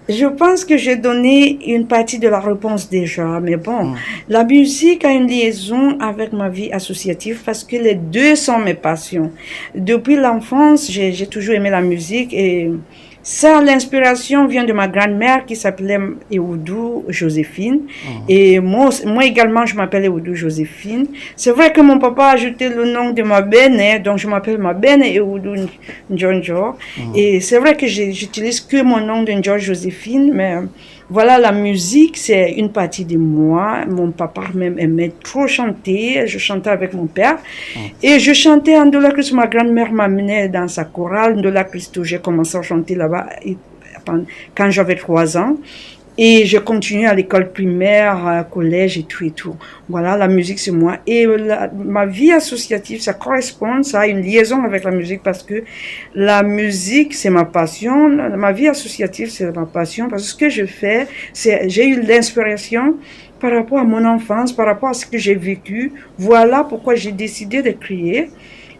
Je pense que j'ai donné une partie de la réponse déjà, mais bon, la musique a une liaison avec ma vie associative parce que les deux sont mes passions. Depuis l'enfance, j'ai toujours aimé la musique et ça, l'inspiration vient de ma grand-mère qui s'appelait Ewoudou Joséphine. Et moi également, je m'appelle Ewoudou Joséphine. C'est vrai que mon papa a ajouté le nom de ma benne, donc je m'appelle ma benne Ewoudou Njonjo. Et c'est vrai que j'utilise que mon nom de Njonjo Joséphine, mais voilà, la musique, c'est une partie de moi. Mon papa même aimait trop chanter. Je chantais avec mon père. Et je chantais en Ndola Christo. Ma grand-mère m'amenait dans sa chorale. Ndola Christo, j'ai commencé à chanter là-bas quand j'avais 3 ans. Et je continue à l'école primaire, collège et tout et tout. Voilà, la musique, c'est moi. Et ma vie associative, ça correspond, ça a une liaison avec la musique parce que la musique, c'est ma passion. Ma vie associative, c'est ma passion parce que ce que je fais, j'ai eu l'inspiration par rapport à mon enfance, par rapport à ce que j'ai vécu. Voilà pourquoi j'ai décidé de créer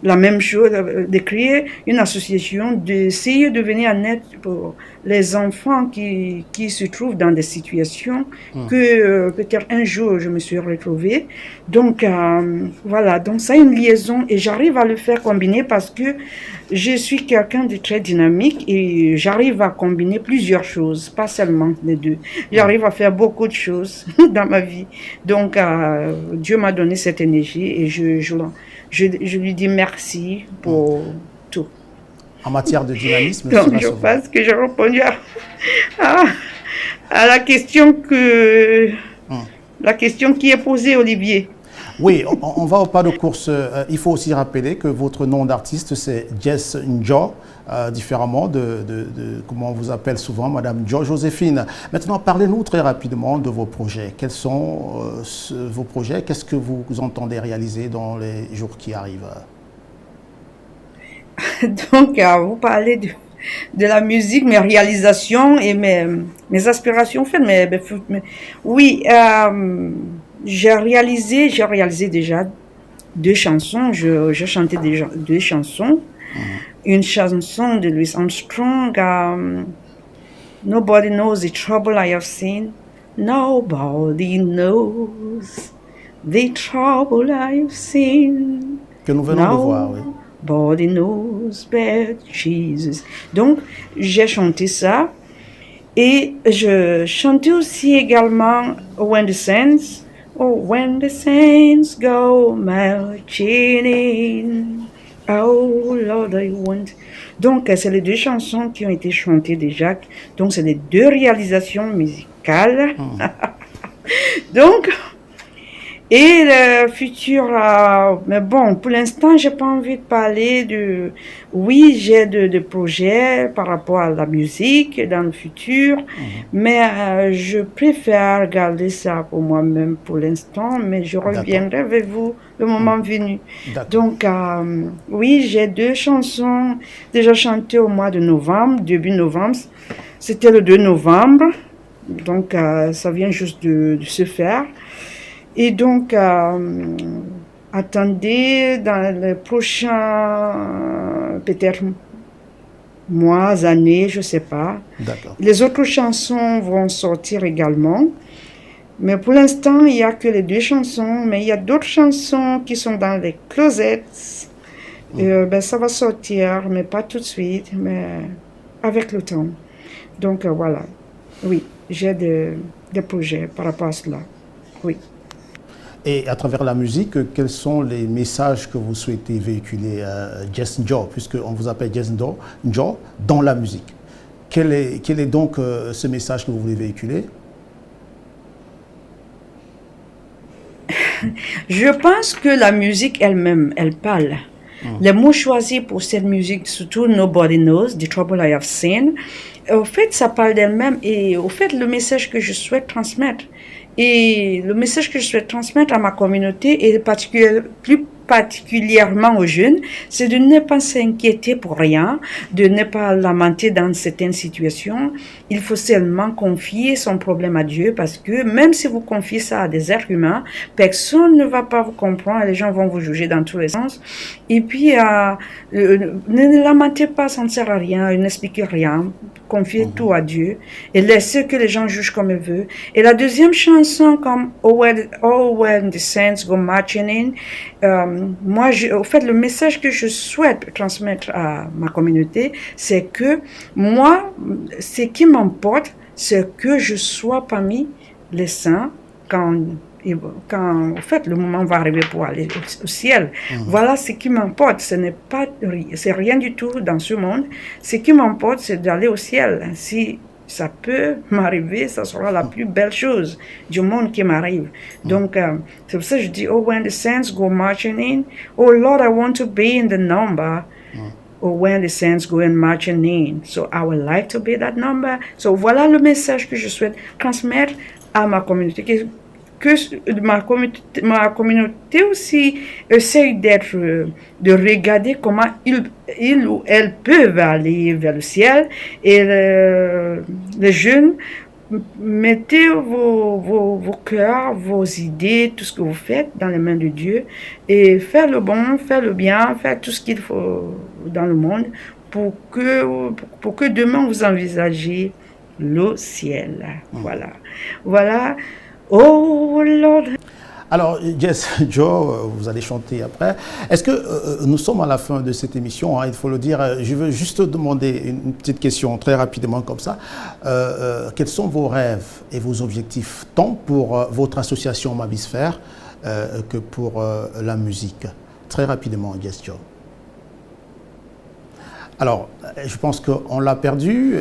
la même chose, de créer une association, d'essayer de venir en aide pour les enfants qui se trouvent dans des situations que peut-être un jour je me suis retrouvée. Donc voilà, donc ça a une liaison et j'arrive à le faire combiner parce que je suis quelqu'un de très dynamique et j'arrive à combiner plusieurs choses, pas seulement les deux. J'arrive à faire beaucoup de choses dans ma vie. Donc Dieu m'a donné cette énergie et je lui dis merci pour tout. En matière de dynamisme, donc, je pense que j'ai répondu à la question la question qui est posée, Olivier. Oui, on va au pas de course. Il faut aussi rappeler que votre nom d'artiste, c'est Jess Njo. différemment comment on vous appelle souvent, Madame Joséphine. Maintenant, parlez-nous très rapidement de vos projets. Quels sont vos projets? Qu'est-ce que vous entendez réaliser dans les jours qui arrivent? Donc, vous parlez de la musique, mes réalisations et mes aspirations. En fait, oui, j'ai réalisé déjà 2 chansons. Je chantais déjà 2 chansons. Une chanson de Louis Armstrong, Nobody knows the trouble I have seen. Nobody knows the trouble I have seen. Que nous venons de voir, oui. Nobody knows but Jesus. Donc, j'ai chanté ça. Et je chantais aussi également When the Saints, when the Saints go marching in. Oh Lord, I want. Donc, c'est les 2 chansons qui ont été chantées déjà. Donc, c'est les 2 réalisations musicales. Donc, et le futur, mais bon, pour l'instant, j'ai pas envie de parler de... Oui, j'ai de projets par rapport à la musique dans le futur, mais je préfère garder ça pour moi-même pour l'instant, mais je reviendrai avec vous le moment venu. Donc, oui, j'ai 2 chansons déjà chantées au mois de novembre, début novembre. C'était le 2 novembre, donc ça vient juste de se faire. Et donc, attendez dans les prochains, peut-être mois, années, je ne sais pas. Les autres chansons vont sortir également. Mais pour l'instant, il n'y a que les 2 chansons. Mais il y a d'autres chansons qui sont dans les closets. Ça va sortir, mais pas tout de suite, mais avec le temps. Donc, voilà. Oui, j'ai des projets par rapport à cela. Oui. Et à travers la musique, quels sont les messages que vous souhaitez véhiculer, Jess Joe, puisqu'on vous appelle Jess Joe, dans la musique? Quel est donc ce message que vous voulez véhiculer? Je pense que la musique elle-même, elle parle. Les mots choisis pour cette musique, surtout Nobody Knows, The Trouble I Have Seen, au fait, ça parle d'elle-même et au fait, le message que je souhaite transmettre. Et le message que je souhaite transmettre à ma communauté et plus particulièrement aux jeunes, c'est de ne pas s'inquiéter pour rien, de ne pas lamenter dans certaines situations. Il faut seulement confier son problème à Dieu parce que même si vous confiez ça à des êtres humains, personne ne va pas vous comprendre, les gens vont vous juger dans tous les sens. Et puis, ne lamentez pas, ça ne sert à rien, n'expliquez rien. Confiez tout à Dieu et laissez que les gens jugent comme ils veulent. Et la deuxième chanson, comme When the Saints Go Marching In, moi, au fait, le message que je souhaite transmettre à ma communauté, c'est que moi, ce qui m'importe, c'est que je sois parmi les saints quand au fait, le moment va arriver pour aller au ciel. Voilà ce qui m'importe. C'est rien du tout dans ce monde. Ce qui m'importe, c'est d'aller au ciel. Si ça peut m'arriver, ça sera la plus belle chose du monde qui m'arrive. Donc, c'est pour ça que je dis, when the saints go marching in, oh Lord, I want to be in the number. When the saints go in marching in. So, I would like to be that number. So, voilà le message que je souhaite transmettre à ma communauté. Que ma communauté aussi essaye de regarder comment ils ou elles peuvent aller vers le ciel. Et les jeunes, mettez vos cœurs, vos idées, tout ce que vous faites dans les mains de Dieu et faire le bon, faire le bien, faire tout ce qu'il faut dans le monde pour que demain vous envisagez le ciel. Voilà. Oh Lord. Alors, Jess Joe, vous allez chanter après. Est-ce que nous sommes à la fin de cette émission, hein, il faut le dire. Je veux juste demander une petite question très rapidement comme ça. Quels sont vos rêves et vos objectifs, tant pour votre association Mabisphère que pour la musique? Très rapidement, Jess Joe. Alors, je pense qu'on l'a perdue.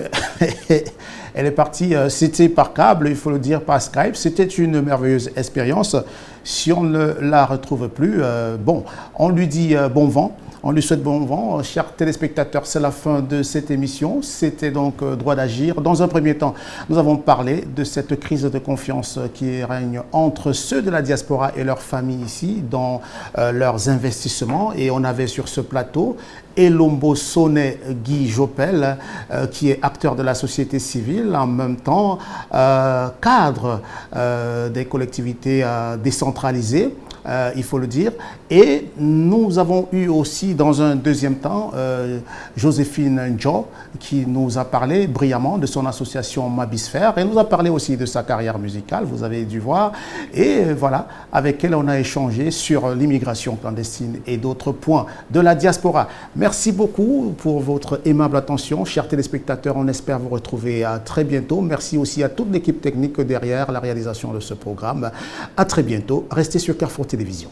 Elle est partie, c'était par câble, il faut le dire, par Skype. C'était une merveilleuse expérience. Si on ne la retrouve plus, on lui dit bon vent. On lui souhaite bon vent. Chers téléspectateurs, c'est la fin de cette émission. C'était donc Droit d'agir. Dans un premier temps, nous avons parlé de cette crise de confiance qui règne entre ceux de la diaspora et leurs familles ici dans leurs investissements. Et on avait sur ce plateau Elombo Soné Guy Jopel, qui est acteur de la société civile, en même temps cadre des collectivités décentralisées. Il faut le dire. Et nous avons eu aussi dans un deuxième temps Joséphine Njo qui nous a parlé brillamment de son association Mabisphère et nous a parlé aussi de sa carrière musicale, vous avez dû voir. Et voilà, avec elle on a échangé sur l'immigration clandestine et d'autres points de la diaspora. Merci beaucoup pour votre aimable attention. Chers téléspectateurs, on espère vous retrouver à très bientôt. Merci aussi à toute l'équipe technique derrière la réalisation de ce programme. À très bientôt. Restez sur Carrefour Télévision.